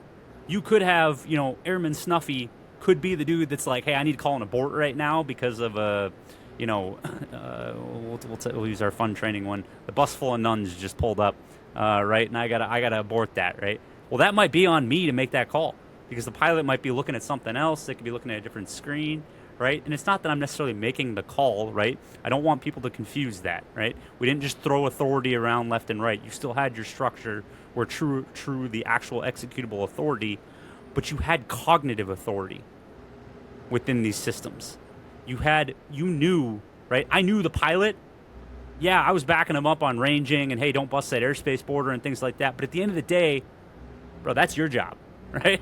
you could have, Airman Snuffy could be the dude that's like, hey, I need to call an abort right now because of we'll use our fun training one. The bus full of nuns just pulled up, right? And I gotta abort that, right? Well, that might be on me to make that call because the pilot might be looking at something else. They could be looking at a different screen, right? And it's not that I'm necessarily making the call, right? I don't want people to confuse that, right? We didn't just throw authority around left and right. You still had your structure where true the actual executable authority, but you had cognitive authority within these systems. You knew, right? I knew the pilot. Yeah, I was backing him up on ranging and hey, don't bust that airspace border and things like that. But at the end of the day, bro, that's your job, right?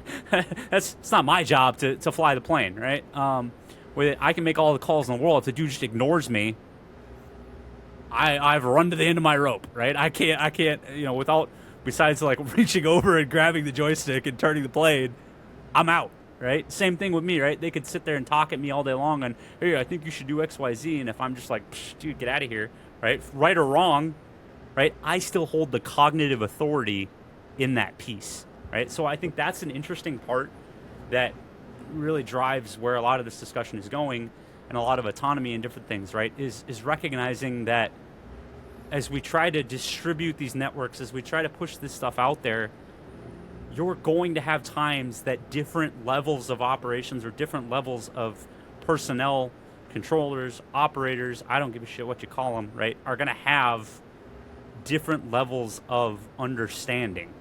It's not my job to fly the plane, right? I can make all the calls in the world. If the dude just ignores me, I've run to the end of my rope, right? I can't, besides like reaching over and grabbing the joystick and turning the plane, I'm out, right? Same thing with me, right? They could sit there and talk at me all day long on, hey, I think you should do X, Y, Z. And if I'm just like, dude, get out of here, right? Right or wrong, right? I still hold the cognitive authority in that piece, right? So I think that's an interesting part that really drives where a lot of this discussion is going and a lot of autonomy and different things, right? Is recognizing that as we try to distribute these networks, as we try to push this stuff out there, you're going to have times that different levels of operations or different levels of personnel, controllers, operators, I don't give a shit what you call them, right, are going to have different levels of understanding.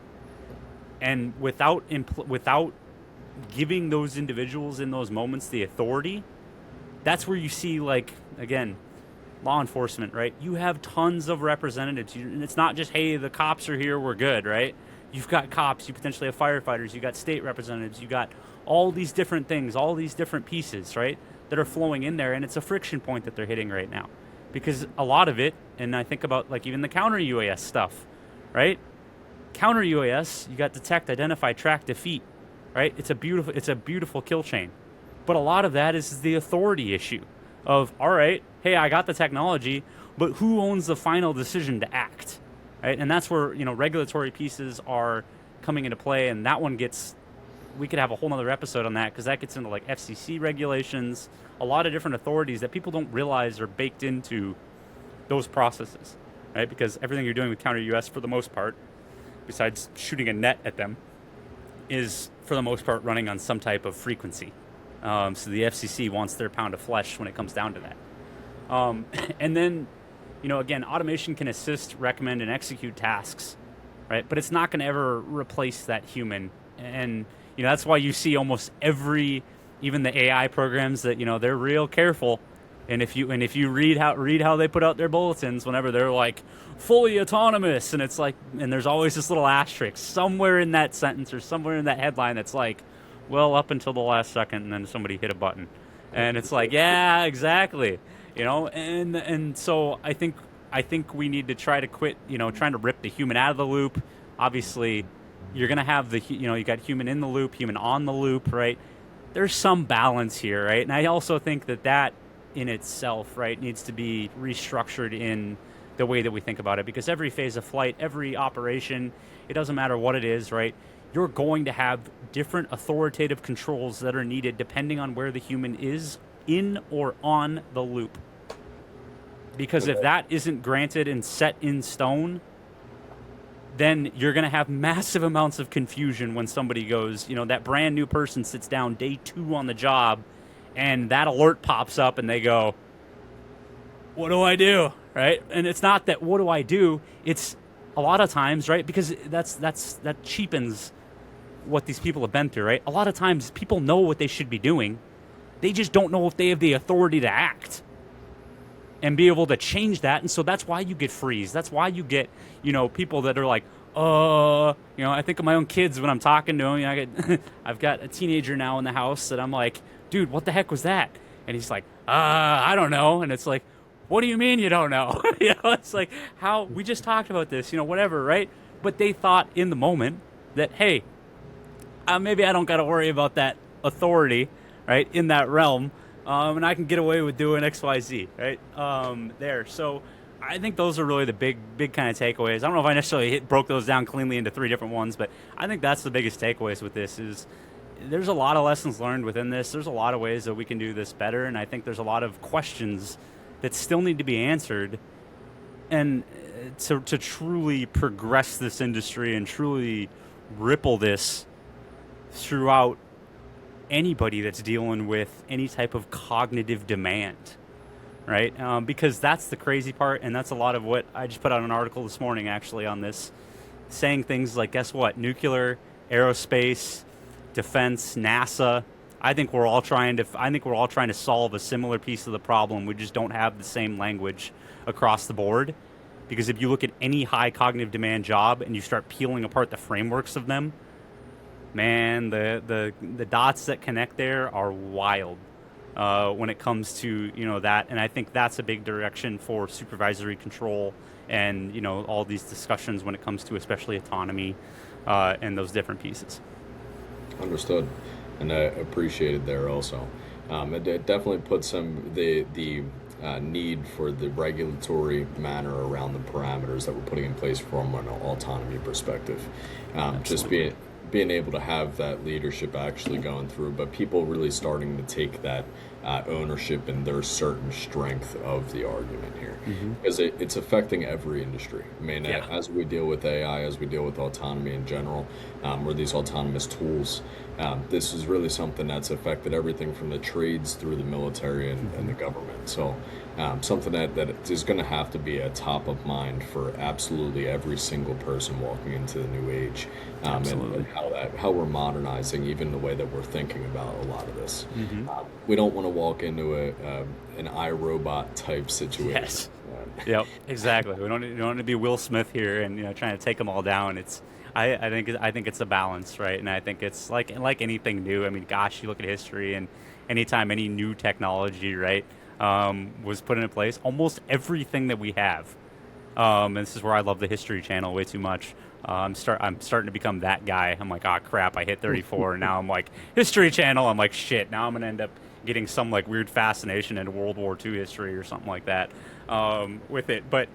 And without giving those individuals in those moments the authority, that's where you see, like, again, law enforcement, right? You have tons of representatives. And it's not just, hey, the cops are here, we're good, right? You've got cops, you potentially have firefighters, you got state representatives, you got all these different things, all these different pieces, right, that are flowing in there. And it's a friction point that they're hitting right now. Because a lot of it, and I think about like even the counter UAS stuff, right? Counter UAS, you got detect, identify, track, defeat, right? It's a beautiful kill chain. But a lot of that is the authority issue of, all right, hey, I got the technology, but who owns the final decision to act, right? And that's where, regulatory pieces are coming into play. And that one we could have a whole nother episode on that because that gets into like FCC regulations, a lot of different authorities that people don't realize are baked into those processes, right? Because everything you're doing with counter US for the most part, besides shooting a net at them, is for the most part running on some type of frequency. So the FCC wants their pound of flesh when it comes down to that. And then, again, automation can assist, recommend, and execute tasks, right? But it's not going to ever replace that human. And, that's why you see almost even the AI programs that, they're real careful. And if you read how they put out their bulletins whenever they're like fully autonomous, and it's like, and there's always this little asterisk somewhere in that sentence or somewhere in that headline that's like, well, up until the last second, and then somebody hit a button, and it's like, yeah, exactly, and so I think we need to try to quit, trying to rip the human out of the loop. Obviously, you're gonna have you got human in the loop, human on the loop, right? There's some balance here, right? And I also think that in itself, right, needs to be restructured in the way that we think about it, because every phase of flight, every operation, it doesn't matter what it is, right? You're going to have different authoritative controls that are needed depending on where the human is in or on the loop. Because if that isn't granted and set in stone, then you're going to have massive amounts of confusion when somebody goes, that brand new person sits down day 2 on the job, and that alert pops up and they go, what do I do? Right? And it's not that what do I do? It's a lot of times, right? Because that cheapens what these people have been through, right? A lot of times people know what they should be doing. They just don't know if they have the authority to act and be able to change that. And so that's why you get freeze. That's why you get, people that are like, I think of my own kids when I'm talking to them. I've got a teenager now in the house that I'm like, dude, what the heck was that? And he's like, I don't know. And it's like, what do you mean you don't know? It's like, how we just talked about this, whatever, right? But they thought in the moment that, hey, maybe I don't got to worry about that authority, right, in that realm, and I can get away with doing X, Y, Z, right, there. So I think those are really the big kind of takeaways. I don't know if I necessarily broke those down cleanly into 3 different ones, but I think that's the biggest takeaways with this is there's a lot of lessons learned within this. There's a lot of ways that we can do this better, and I think there's a lot of questions that still need to be answered, and to truly progress this industry and truly ripple this throughout anybody that's dealing with any type of cognitive demand, right? Because that's the crazy part, and that's a lot of what I just put out an article this morning actually on this, saying things like, guess what, nuclear, aerospace, defense, NASA. I think we're all trying to solve a similar piece of the problem. We just don't have the same language across the board. Because if you look at any high cognitive demand job and you start peeling apart the frameworks of them, man, the dots that connect there are wild when it comes to that. And I think that's a big direction for supervisory control and all these discussions when it comes to especially autonomy and those different pieces. Understood. And I appreciated there also. It definitely puts the need for the regulatory manner around the parameters that we're putting in place from an autonomy perspective. Just being able to have that leadership actually going through, but people really starting to take that ownership and their certain strength of the argument here, because it's affecting every industry. I mean, as we deal with AI, as we deal with autonomy in general, or these autonomous tools, this is really something that's affected everything from the trades through the military and the government. So something that is going to have to be a top of mind for absolutely every single person walking into the new age, and how we're modernizing even the way that we're thinking about a lot of this. We don't want to walk into an iRobot type situation. Yes. Yep, exactly. We don't want to be Will Smith here and trying to take them all down. I think it's a balance, right? And I think it's like anything new. I mean, gosh, you look at history, and anytime any new technology, right, was put into place, almost everything that we have. And this is where I love the History Channel way too much. I'm starting to become that guy. I'm like, oh crap, I hit 34, and now I'm like, History Channel. I'm like, shit. Now I'm gonna end up getting some like weird fascination into World War II history or something like that with it. But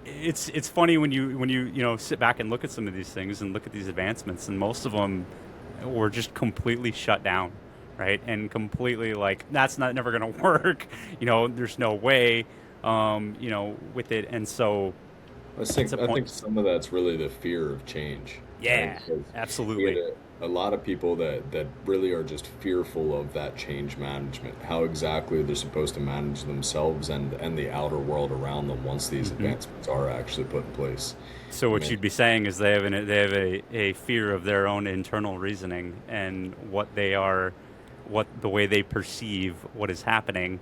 it's funny when you sit back and look at some of these things and look at these advancements, and most of them were just completely shut down, right? And completely like that's never gonna work. There's no way, with it, and so. I think some of that's really the fear of change. Yeah, right? Absolutely. A lot of people that really are just fearful of that change management, how exactly they're supposed to manage themselves and the outer world around them once these advancements are actually put in place. So what you'd be saying is they have a fear of their own internal reasoning and the way they perceive what is happening,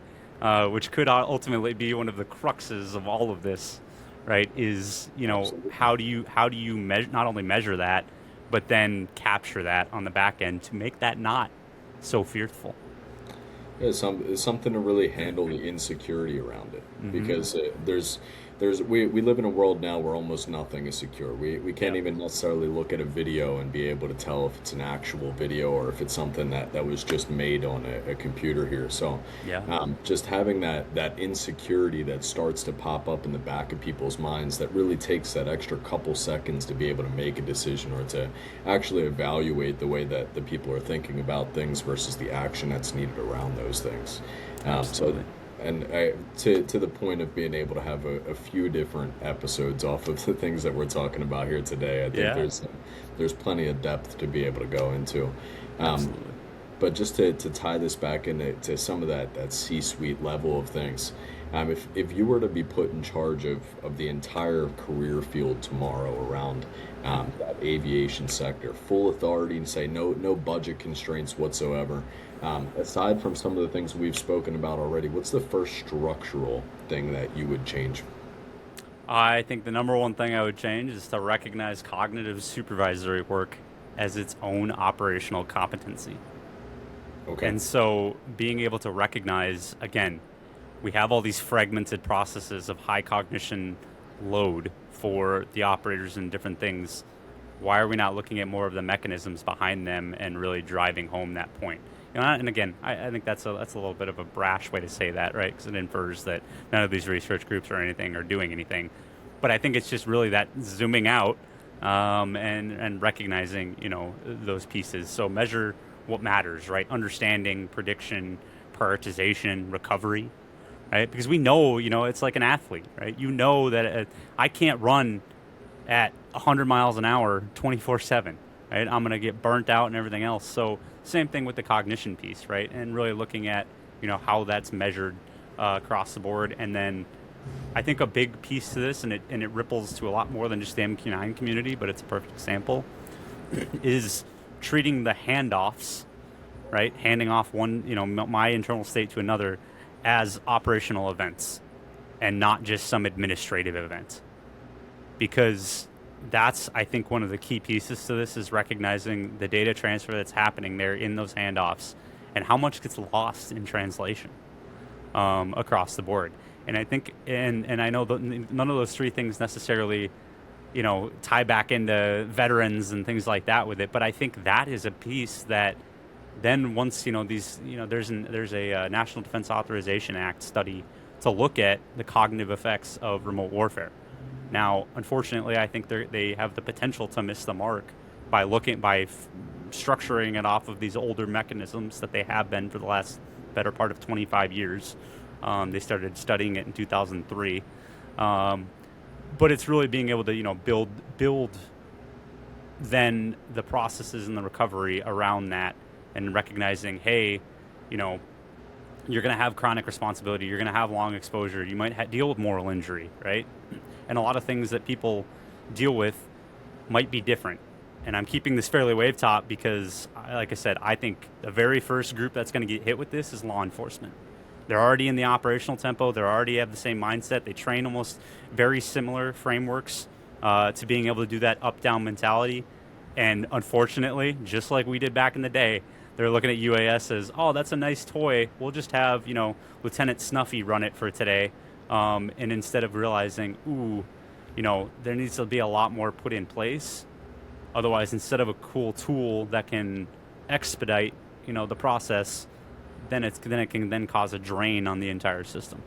which could ultimately be one of the cruxes of all of this. Right, is Absolutely. how do you measure, not only measure that, but then capture that on the back end to make that not so fearful. Yeah, it's something to really handle the insecurity around it, because we live in a world now where almost nothing is secure. We can't even necessarily look at a video and be able to tell if it's an actual video or if it's something that was just made on a computer here. So just having that insecurity that starts to pop up in the back of people's minds, that really takes that extra couple seconds to be able to make a decision or to actually evaluate the way that the people are thinking about things versus the action that's needed around those things. So And to the point of being able to have a few different episodes off of the things that we're talking about here today, I think Yeah, there's plenty of depth to be able to go into. Um, absolutely. but just to tie this back into some of that C-suite level of things, if you were to be put in charge of the entire career field tomorrow around that aviation sector, full authority and say no budget constraints whatsoever, aside from some of the things we've spoken about already, what's the first structural thing that you would change? I think the number one thing I would change is to recognize cognitive supervisory work as its own operational competency. Okay. And so being able to recognize, again, we have all these fragmented processes of high cognition load for the operators and different things. Why are we not looking at more of the mechanisms behind them and really driving home that point? And again, I think that's a little bit of a brash way to say that, right? Because it infers that none of these research groups or anything are doing anything. But I think it's just really that zooming out and recognizing, those pieces. So measure what matters, right? Understanding, prediction, prioritization, recovery, right? Because we know, it's like an athlete, right? You know that I can't run at 100 miles an hour 24/7, right? I'm going to get burnt out and everything else. So same thing with the cognition piece, right? And really looking at, how that's measured across the board. And then I think a big piece to this, and it ripples to a lot more than just the MQ9 community, but it's a perfect example, is treating the handoffs, right? Handing off one, my internal state to another as operational events and not just some administrative event. Because that's, I think, one of the key pieces to this is recognizing the data transfer that's happening there in those handoffs and how much gets lost in translation across the board. And I think, and I know that none of those three things necessarily, tie back into veterans and things like that with it. But I think that is a piece that then once, there's a National Defense Authorization Act study to look at the cognitive effects of remote warfare. Now, unfortunately, I think they have the potential to miss the mark by structuring it off of these older mechanisms that they have been for the last better part of 25 years. They started studying it in 2003, but it's really being able to build then the processes and the recovery around that, and recognizing, hey, you're going to have chronic responsibility, you're going to have long exposure, you might deal with moral injury, right? And a lot of things that people deal with might be different. And I'm keeping this fairly wave top because, like I said, I think the very first group that's going to get hit with this is law enforcement. They're already in the operational tempo. They already have the same mindset. They train almost very similar frameworks to being able to do that up-down mentality. And unfortunately, just like we did back in the day, they're looking at UAS as, oh, that's a nice toy. We'll just have, Lieutenant Snuffy run it for today. And instead of realizing, there needs to be a lot more put in place. Otherwise, instead of a cool tool that can expedite, the process, then it can cause a drain on the entire system.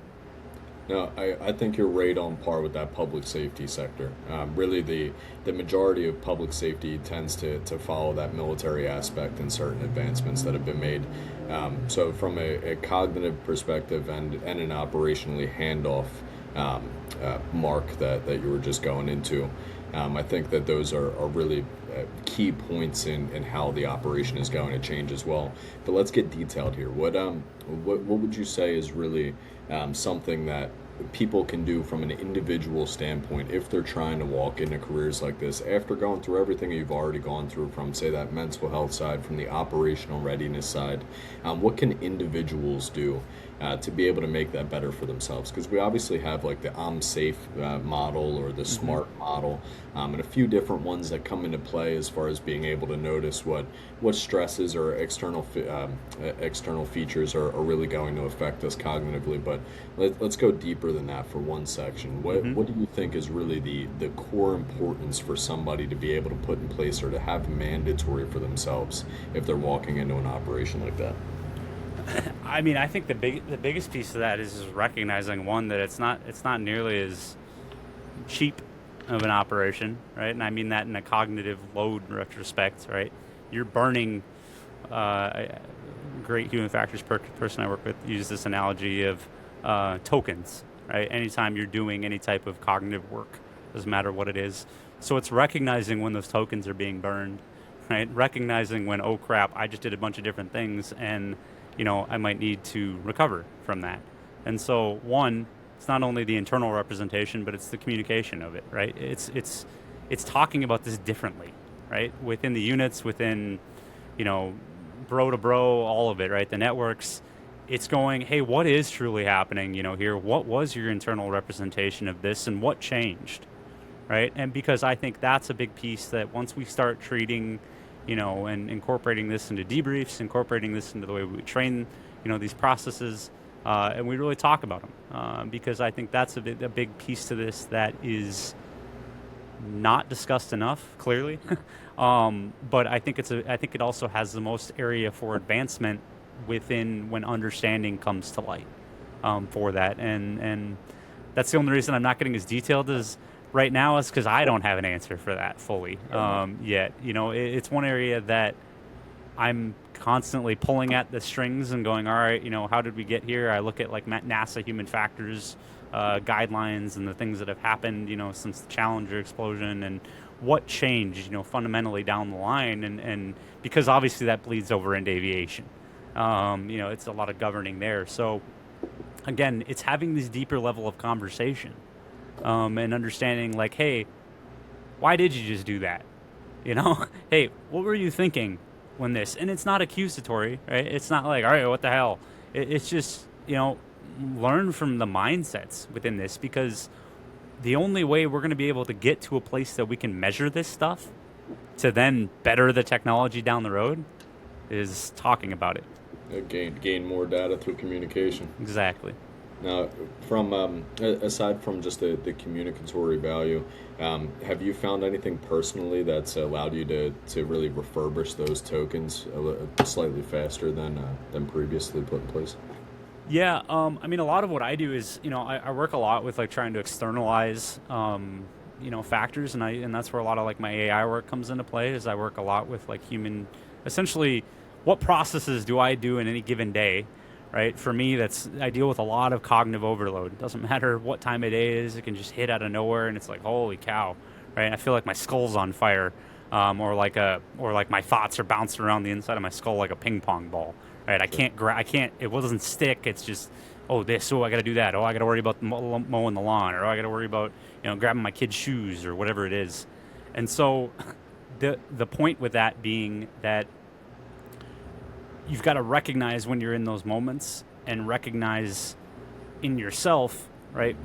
No, I think you're right on par with that public safety sector. Really, the majority of public safety tends to follow that military aspect in certain advancements that have been made. So from a cognitive perspective and an operationally handoff mark that you were just going into, I think that those are really key points in how the operation is going to change as well. But let's get detailed here. What would you say is really something that people can do from an individual standpoint if they're trying to walk into careers like this after going through everything you've already gone through, from say that mental health side, from the operational readiness side? What can individuals do to be able to make that better for themselves? Because we obviously have like the I'm safe model or the SMART model, and a few different ones that come into play as far as being able to notice what stresses or external features are really going to affect us cognitively. But let's go deeper than that for one section. What do you think is really the core importance for somebody to be able to put in place or to have mandatory for themselves if they're walking into an operation like that? I mean, I think the biggest piece of that is recognizing, one, that it's not nearly as cheap of an operation, right? And I mean that in a cognitive load retrospect, right? You're burning. A great human factors person I work with uses this analogy of tokens, right? Anytime you're doing any type of cognitive work, doesn't matter what it is. So it's recognizing when those tokens are being burned, right? Recognizing when, oh crap, I just did a bunch of different things, and I might need to recover from that. And so one, it's not only the internal representation, but it's the communication of it, right? It's talking about this differently, right? Within the units, within bro to bro, all of it, right? The networks, it's going, hey, what is truly happening, here? What was your internal representation of this, and what changed, right? And because I think that's a big piece that once we start treating, and incorporating this into debriefs, incorporating this into the way we train, these processes, and we really talk about them, because I think that's a big piece to this that is not discussed enough, clearly. But I think it also has the most area for advancement within when understanding comes to light, for that, and that's the only reason I'm not getting as detailed as right now is because I don't have an answer for that fully yet. It's one area that I'm constantly pulling at the strings and going, all right, how did we get here? I look at like NASA human factors guidelines and the things that have happened, since the Challenger explosion, and what changed, fundamentally down the line, and because obviously that bleeds over into aviation. It's a lot of governing there. So again, it's having this deeper level of conversation, and understanding like, hey, why did you just do that? Hey, what were you thinking when this? And it's not accusatory, right? It's not like, all right, what the hell? It's just, learn from the mindsets within this, because the only way we're going to be able to get to a place that we can measure this stuff to then better the technology down the road is talking about it. Gain more data through communication. Exactly. Now, from aside from just the communicatory value, have you found anything personally that's allowed you to really refurbish those tokens slightly faster than previously put in place? Yeah, I mean, a lot of what I do is, I work a lot with like trying to externalize, factors, and that's where a lot of like my AI work comes into play. Is I work a lot with like essentially, what processes do I do in any given day, right? For me, I deal with a lot of cognitive overload. It doesn't matter what time of day it is; it can just hit out of nowhere, and it's like, holy cow, right? I feel like my skull's on fire, or like my thoughts are bouncing around the inside of my skull like a ping pong ball. Right, I can't. It doesn't stick. It's just, I got to do that. I got to worry about mowing the lawn, or I got to worry about, grabbing my kid's shoes, or whatever it is. And so, the point with that being that you've got to recognize when you're in those moments, and recognize in yourself, right,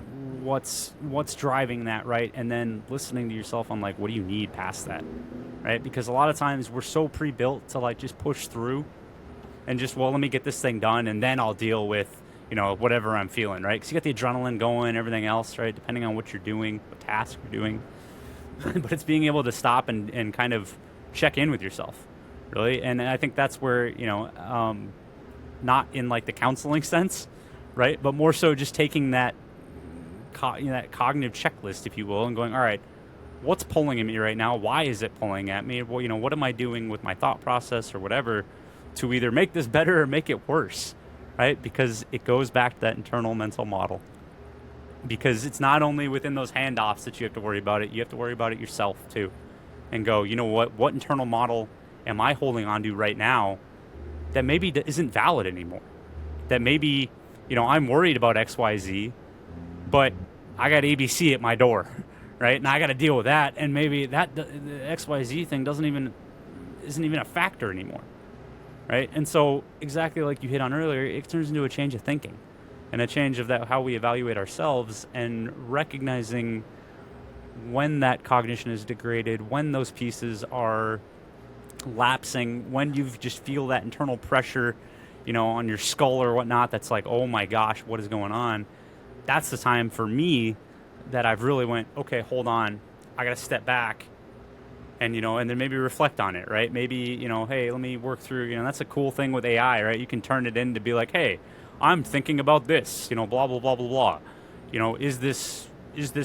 what's driving that, right, and then listening to yourself on like, what do you need past that, right? Because a lot of times we're so pre-built to like just push through. And just, let me get this thing done, and then I'll deal with, whatever I'm feeling, right? Because you got the adrenaline going, everything else, right? Depending on what you're doing, what task you're doing. But it's being able to stop and kind of check in with yourself, really. And I think that's where, not in like the counseling sense, right? But more so just taking that, that cognitive checklist, if you will, and going, all right, what's pulling at me right now? Why is it pulling at me? Well, what am I doing with my thought process or whatever to either make this better or make it worse, right? Because it goes back to that internal mental model. Because it's not only within those handoffs that you have to worry about it, you have to worry about it yourself too. And go, what internal model am I holding on to right now that maybe isn't valid anymore? That maybe, I'm worried about XYZ, but I got ABC at my door, right? And I got to deal with that, and maybe the XYZ thing isn't even a factor anymore. Right, and so exactly like you hit on earlier, it turns into a change of thinking, and a change of how we evaluate ourselves, and recognizing when that cognition is degraded, when those pieces are lapsing, when you just feel that internal pressure, on your skull or whatnot. That's like, oh my gosh, what is going on? That's the time for me that I've really went, okay, hold on, I got to step back. And, and then maybe reflect on it, right? Maybe, hey, let me work through, that's a cool thing with AI, right? You can turn it in to be like, hey, I'm thinking about this, blah, blah, blah, blah, blah. Is this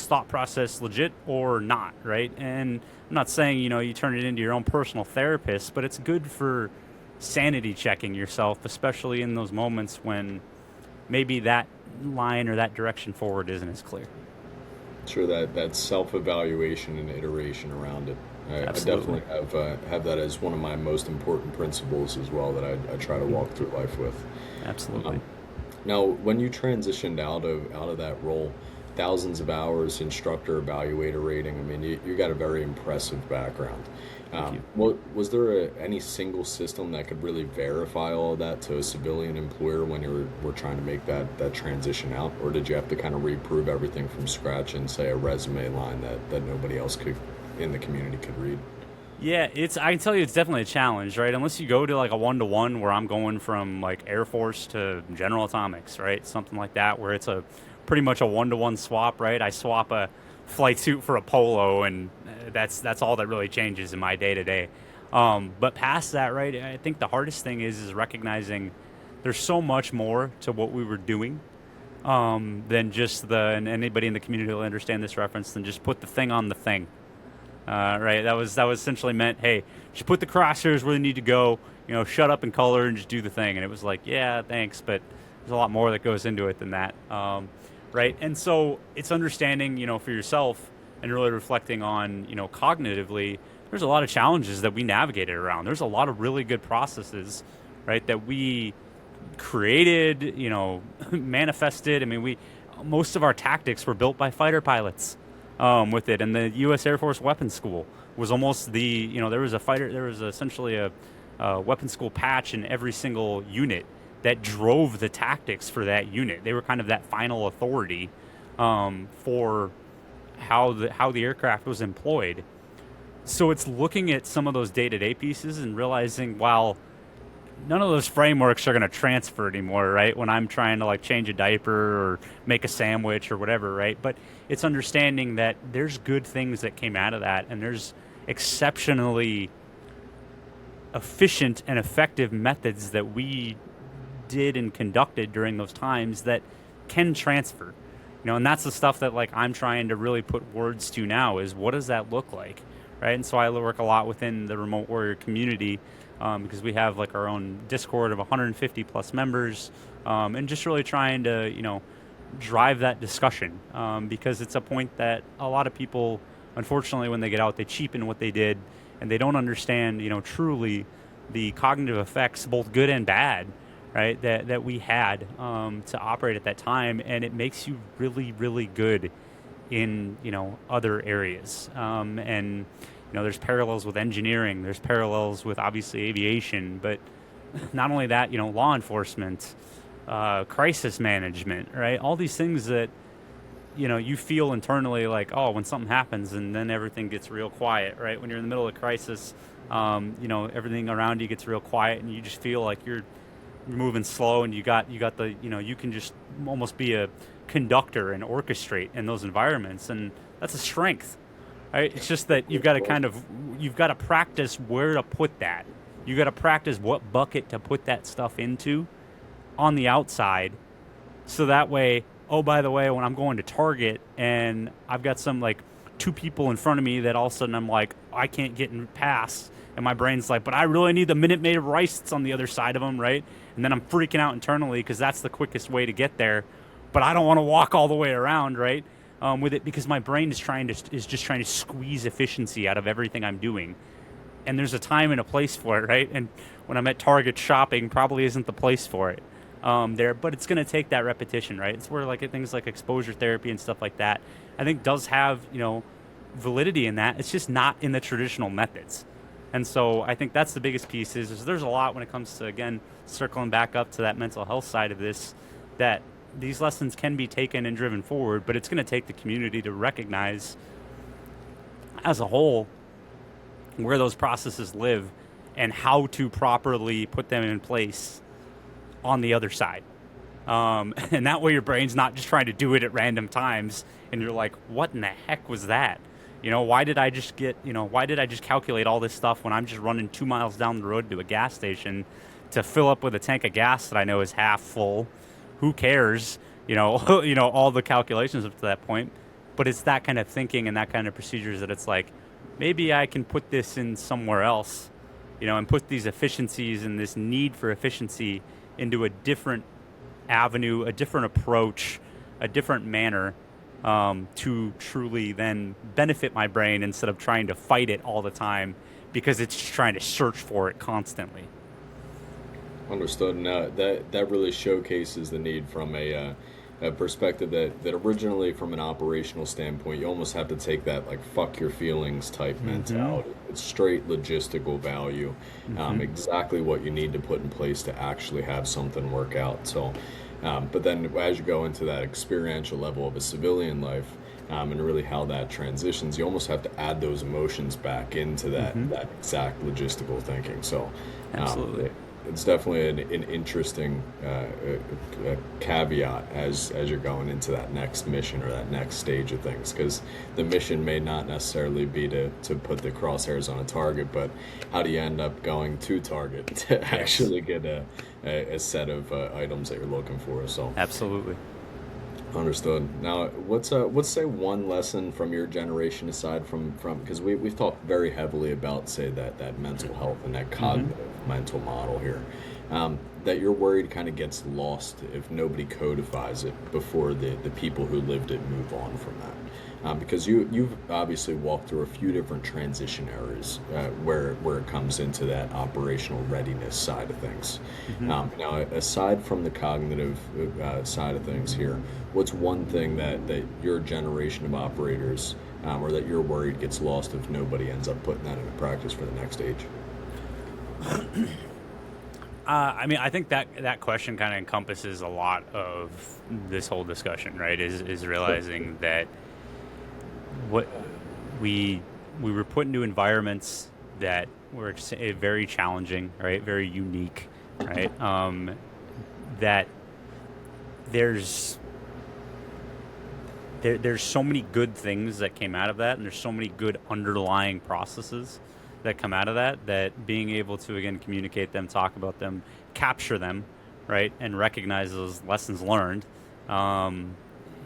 thought process legit or not, right? And I'm not saying, you turn it into your own personal therapist, but it's good for sanity checking yourself, especially in those moments when maybe that line or that direction forward isn't as clear. Sure, that self-evaluation and iteration around it. I Absolutely. definitely have that as one of my most important principles as well that I try to walk through life with. Absolutely. Um, Now, when you transitioned out of that role, thousands of hours instructor evaluator rating. I mean, you got a very impressive background. Thank you. Was there any single system that could really verify all of that to a civilian employer when you were trying to make that transition out, or did you have to kind of reprove everything from scratch and say a resume line that nobody else could in the community could read? Yeah, I can tell you it's definitely a challenge, right? Unless you go to like a 1-to-1 where I'm going from like Air Force to General Atomics, right? Something like that where it's a pretty much a 1-to-1 swap, right? I swap a flight suit for a polo, and that's all that really changes in my day to day. But past that, right? I think the hardest thing is recognizing there's so much more to what we were doing, than just and anybody in the community will understand this reference, than just put the thing on the thing. Right, that was essentially meant, hey, just put the crosshairs where they need to go. Shut up and color and just do the thing. And it was like, yeah, thanks, but there's a lot more that goes into it than that. Right, and so it's understanding, for yourself and really reflecting on, cognitively. There's a lot of challenges that we navigated around. There's a lot of really good processes, right, that we created, manifested. I mean, we most of our tactics were built by fighter pilots, with it, and the U.S. Air Force Weapons School was almost there was essentially a weapons school patch in every single unit that drove the tactics for that unit. They were kind of that final authority, for how the aircraft was employed. So it's looking at some of those day-to-day pieces and realizing, while none of those frameworks are going to transfer anymore, right? When I'm trying to like change a diaper or make a sandwich or whatever, right? But it's understanding that there's good things that came out of that, and there's exceptionally efficient and effective methods that we did and conducted during those times that can transfer. And that's the stuff that like I'm trying to really put words to now, is what does that look like, right? And so I work a lot within the remote warrior community, because we have like our own Discord of 150 plus members, and just really trying to drive that discussion, because it's a point that a lot of people, unfortunately, when they get out, they cheapen what they did, and they don't understand truly the cognitive effects, both good and bad, right, that we had, to operate at that time. And it makes you really, really good in other areas, and there's parallels with engineering, there's parallels with obviously aviation, but not only that, law enforcement, crisis management, right? All these things that you feel internally like, oh, when something happens and then everything gets real quiet, right? When you're in the middle of a crisis, everything around you gets real quiet, and you just feel like you're moving slow, and you got the you can just almost be a conductor and orchestrate in those environments, and that's a strength, right? It's just that you've got to practice where to put that. You got to practice what bucket to put that stuff into on the outside, so that way, oh, by the way, when I'm going to target and I've got some like two people in front of me that all of a sudden I'm like, I can't get in past, and my brain's like, but I really need the Minute Maid of rice that's on the other side of them, right? And then I'm freaking out internally because that's the quickest way to get there, but I don't want to walk all the way around, right? With it, because my brain is just trying to squeeze efficiency out of everything I'm doing, and there's a time and a place for it, right? And when I'm at Target shopping, probably isn't the place for it, there, but it's going to take that repetition, right? It's where like things like exposure therapy and stuff like that, I think, does have validity in that. It's just not in the traditional methods. And so I think that's the biggest piece, is there's a lot when it comes to, again, circling back up to that mental health side of this, that these lessons can be taken and driven forward, but it's going to take the community to recognize as a whole where those processes live and how to properly put them in place on the other side. And that way your brain's not just trying to do it at random times, and you're like, what in the heck was that? Why did I just calculate all this stuff when I'm just running 2 miles down the road to a gas station to fill up with a tank of gas that I know is half full? Who cares? All the calculations up to that point. But it's that kind of thinking and that kind of procedures that it's like, maybe I can put this in somewhere else, and put these efficiencies and this need for efficiency into a different avenue, a different approach, a different manner to truly then benefit my brain instead of trying to fight it all the time because it's just trying to search for it constantly. Understood. Now that really showcases the need from a perspective that originally, from an operational standpoint, you almost have to take that like "fuck your feelings" type Mm-hmm. mentality. It's straight logistical value, Mm-hmm. exactly what you need to put in place to actually have something work out. So, but then as you go into that experiential level of a civilian life, and really how that transitions, you almost have to add those emotions back into Mm-hmm. that exact logistical thinking. So, Absolutely. it's definitely an interesting caveat as you're going into that next mission or that next stage of things, because the mission may not necessarily be to put the crosshairs on a target, but how do you end up going to target to Yes. actually get a set of items that you're looking for. So Absolutely. understood. Now, what's say one lesson from your generation, aside from because we've talked very heavily about, say, that mental health and that Mm-hmm. cognitive mental model here, that you're worried kind of gets lost if nobody codifies it before the people who lived it move on from that. Because you've obviously walked through a few different transition areas where it comes into that operational readiness side of things. Mm-hmm. Now, aside from the cognitive side of things here, what's one thing that your generation of operators, or that you're worried gets lost if nobody ends up putting that into practice for the next stage? I mean, I think that question kind of encompasses a lot of this whole discussion, right? Is Sure. realizing that what we we were put into environments that were very challenging, right? Very unique, right? That there's there's so many good things that came out of that, and there's so many good underlying processes that come out of that, that being able to again communicate them, talk about them, capture them, right, and recognize those lessons learned, um,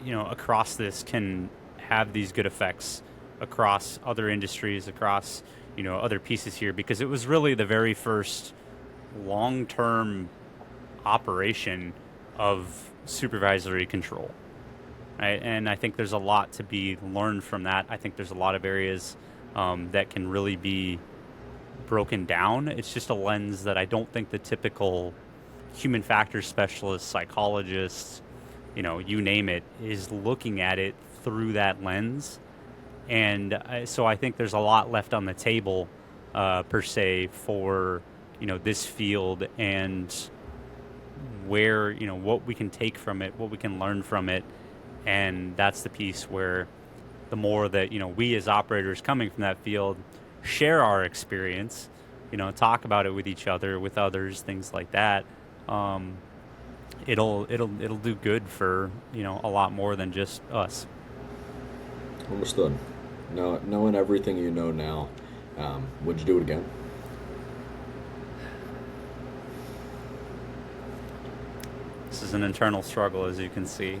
across this can have these good effects across other industries, across other pieces here, because it was really the very first long-term operation of supervisory control, right? And I think there's a lot to be learned from that. I think there's a lot of areas that can really be broken down. It's just a lens that I don't think the typical human factors specialist, psychologist, you name it, is looking at it through that lens. And so I think there's a lot left on the table, per se, for this field, and where what we can take from it, what we can learn from it. And that's the piece where the more that we as operators coming from that field share our experience, talk about it with each other, with others, things like that. Um, it'll do good for a lot more than just us. Understood. Knowing everything you know now, would you do it again? This is an internal struggle, as you can see.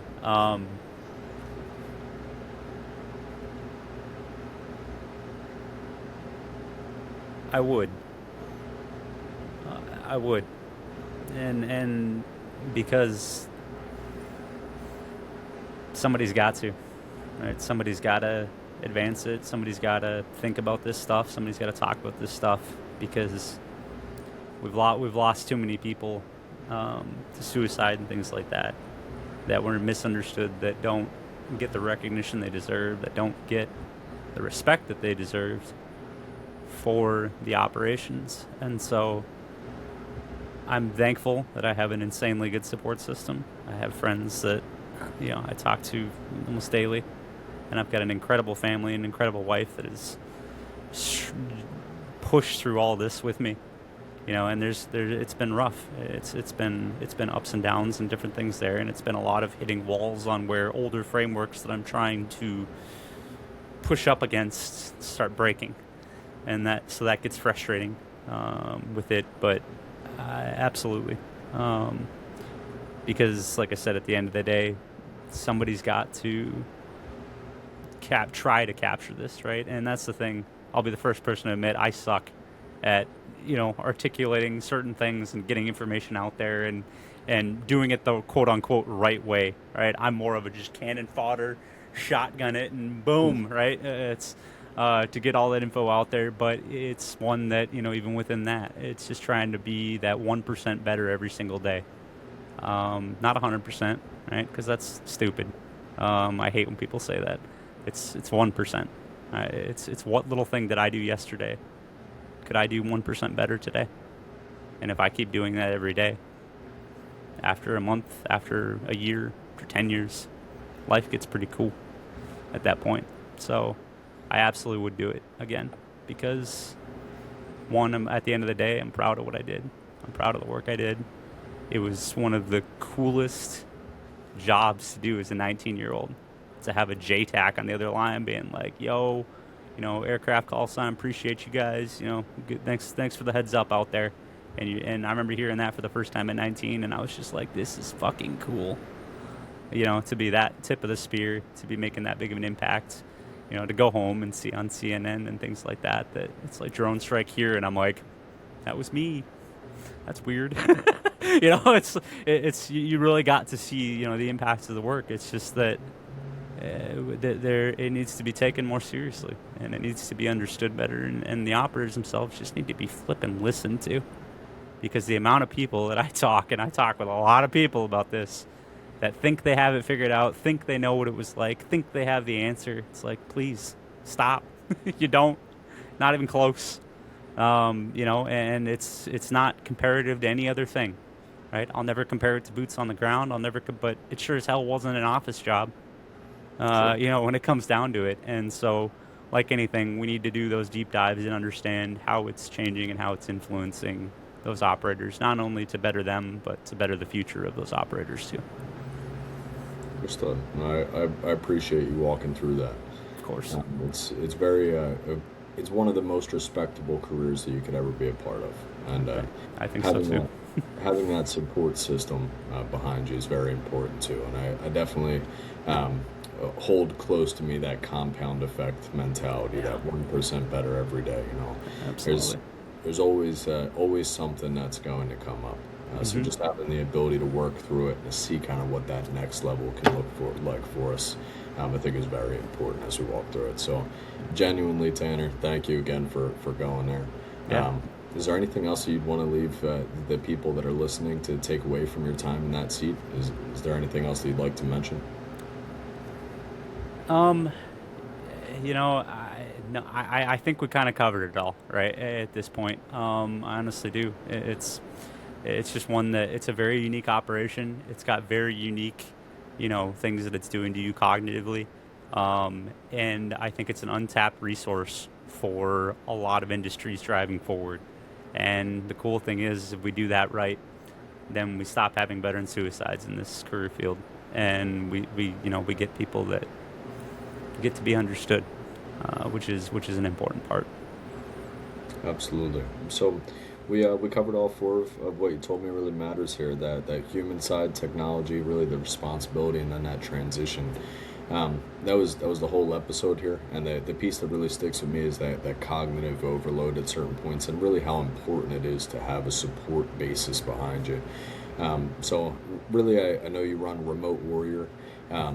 I would. I would, and because somebody's got to, right? Somebody's got to advance it. Somebody's got to think about this stuff. Somebody's got to talk about this stuff, because we've lost too many people to suicide and things like that, that were misunderstood, that don't get the recognition they deserve, that don't get the respect that they deserved for the operations. And so I'm thankful that I have an insanely good support system. I have friends that I talk to almost daily, and I've got an incredible family, an incredible wife that has pushed through all this with me. And it's been rough. It's been ups and downs and different things there, and it's been a lot of hitting walls on where older frameworks that I'm trying to push up against start breaking, and that gets frustrating with it. But absolutely, because like I said, at the end of the day, somebody's got to try to capture this, right? And that's the thing. I'll be the first person to admit I suck at articulating certain things and getting information out there and doing it the quote unquote right way, right? I'm more of a just cannon fodder, shotgun it, and boom, right? It's to get all that info out there, but it's one that, even within that, it's just trying to be that 1% better every single day. Not 100%, right? Because that's stupid. I hate when people say that. It's 1%. It's what little thing did I do yesterday? Could I do 1% better today? And if I keep doing that every day, after a month, after a year, after 10 years, life gets pretty cool at that point. So I absolutely would do it again because, one, at the end of the day, I'm proud of what I did. I'm proud of the work I did. It was one of the coolest jobs to do as a 19-year-old, to have a JTAC on the other line being like, yo, aircraft call sign, appreciate you guys, thanks for the heads up out there. And I remember hearing that for the first time at 19, and I was just like, this is fucking cool. To be that tip of the spear, to be making that big of an impact, to go home and see on CNN and things like that it's like drone strike here, and I'm like, that was me. That's weird. It's you really got to see, the impacts of the work. It's just that it needs to be taken more seriously, and it needs to be understood better, and the operators themselves just need to be flipping listened to, because the amount of people that I talk with a lot of people about this, that think they have it figured out, think they know what it was like, think they have the answer. It's like, please stop. You don't. Not even close. And it's not comparative to any other thing, right? I'll never compare it to boots on the ground. But it sure as hell wasn't an office job, sure. When it comes down to it. And so, like anything, we need to do those deep dives and understand how it's changing and how it's influencing those operators, not only to better them, but to better the future of those operators too. Understood. I appreciate you walking through that. Of course. It's very it's one of the most respectable careers that you could ever be a part of, and I think so too. Having that support system behind you is very important too, and I definitely hold close to me that compound effect mentality, that 1% better every day. Absolutely. There's always something that's going to come up. So just having the ability to work through it and to see kind of what that next level can look for us, I think is very important as we walk through it. So genuinely, Tanner, thank you again for going there. Yeah. Is there anything else you'd want to leave the people that are listening to take away from your time in that seat? Is there anything else that you'd like to mention? I think we kind of covered it all, right, at this point. I honestly do. It's just one that it's a very unique operation. It's got very unique, things that it's doing to you cognitively. And I think it's an untapped resource for a lot of industries driving forward. And the cool thing is, if we do that right, then we stop having veteran suicides in this career field. And we get people that get to be understood, which is an important part. Absolutely. So we covered all four of what you told me really matters here, that human side, technology, really the responsibility, and then that transition. That was the whole episode here, and the piece that really sticks with me is that cognitive overload at certain points, and really how important it is to have a support basis behind you. So really, I know you run Remote Warrior,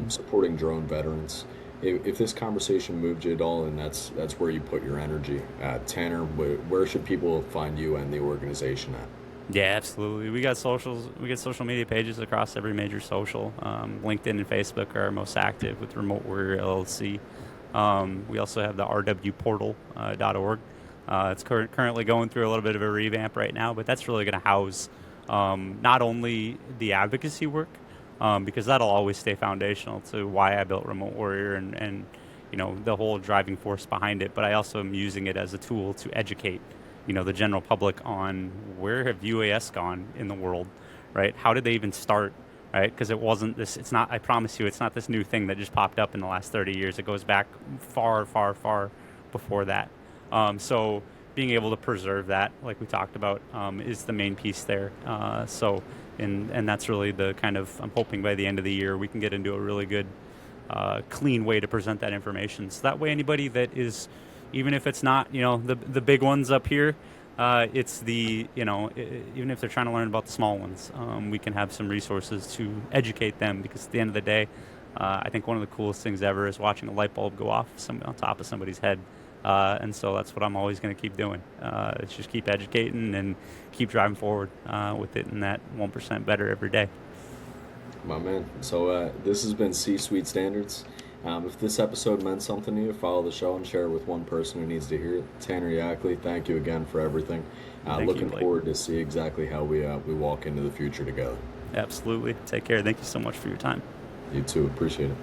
supporting drone veterans. If this conversation moved you at all, and that's where you put your energy, Tanner, where should people find you and the organization at? Yeah, absolutely. We got socials. We get social media pages across every major social. LinkedIn and Facebook are our most active with Remote Warrior LLC. We also have the rwportal.org. It's currently going through a little bit of a revamp right now, but that's really going to house not only the advocacy work, because that'll always stay foundational to why I built Remote Warrior and the whole driving force behind it. But I also am using it as a tool to educate, the general public on where have UAS gone in the world, right? How did they even start, right? Because it's not, I promise you, it's not this new thing that just popped up in the last 30 years. It goes back far, far, far before that. So being able to preserve that, like we talked about, is the main piece there. And that's really the kind of, I'm hoping by the end of the year we can get into a really good, clean way to present that information. So that way anybody that is, even if it's not, the big ones up here, It's the, even if they're trying to learn about the small ones, we can have some resources to educate them, because at the end of the day, I think one of the coolest things ever is watching a light bulb go off on top of somebody's head. And so that's what I'm always going to keep doing. It's just keep educating and keep driving forward with it, and that 1% better every day. My man. So this has been C-Suite Standards. If this episode meant something to you, follow the show and share it with one person who needs to hear it. Tanner Yackley, thank you again for everything. Looking forward to see exactly how we walk into the future together. Absolutely. Take care. Thank you so much for your time. You too. Appreciate it.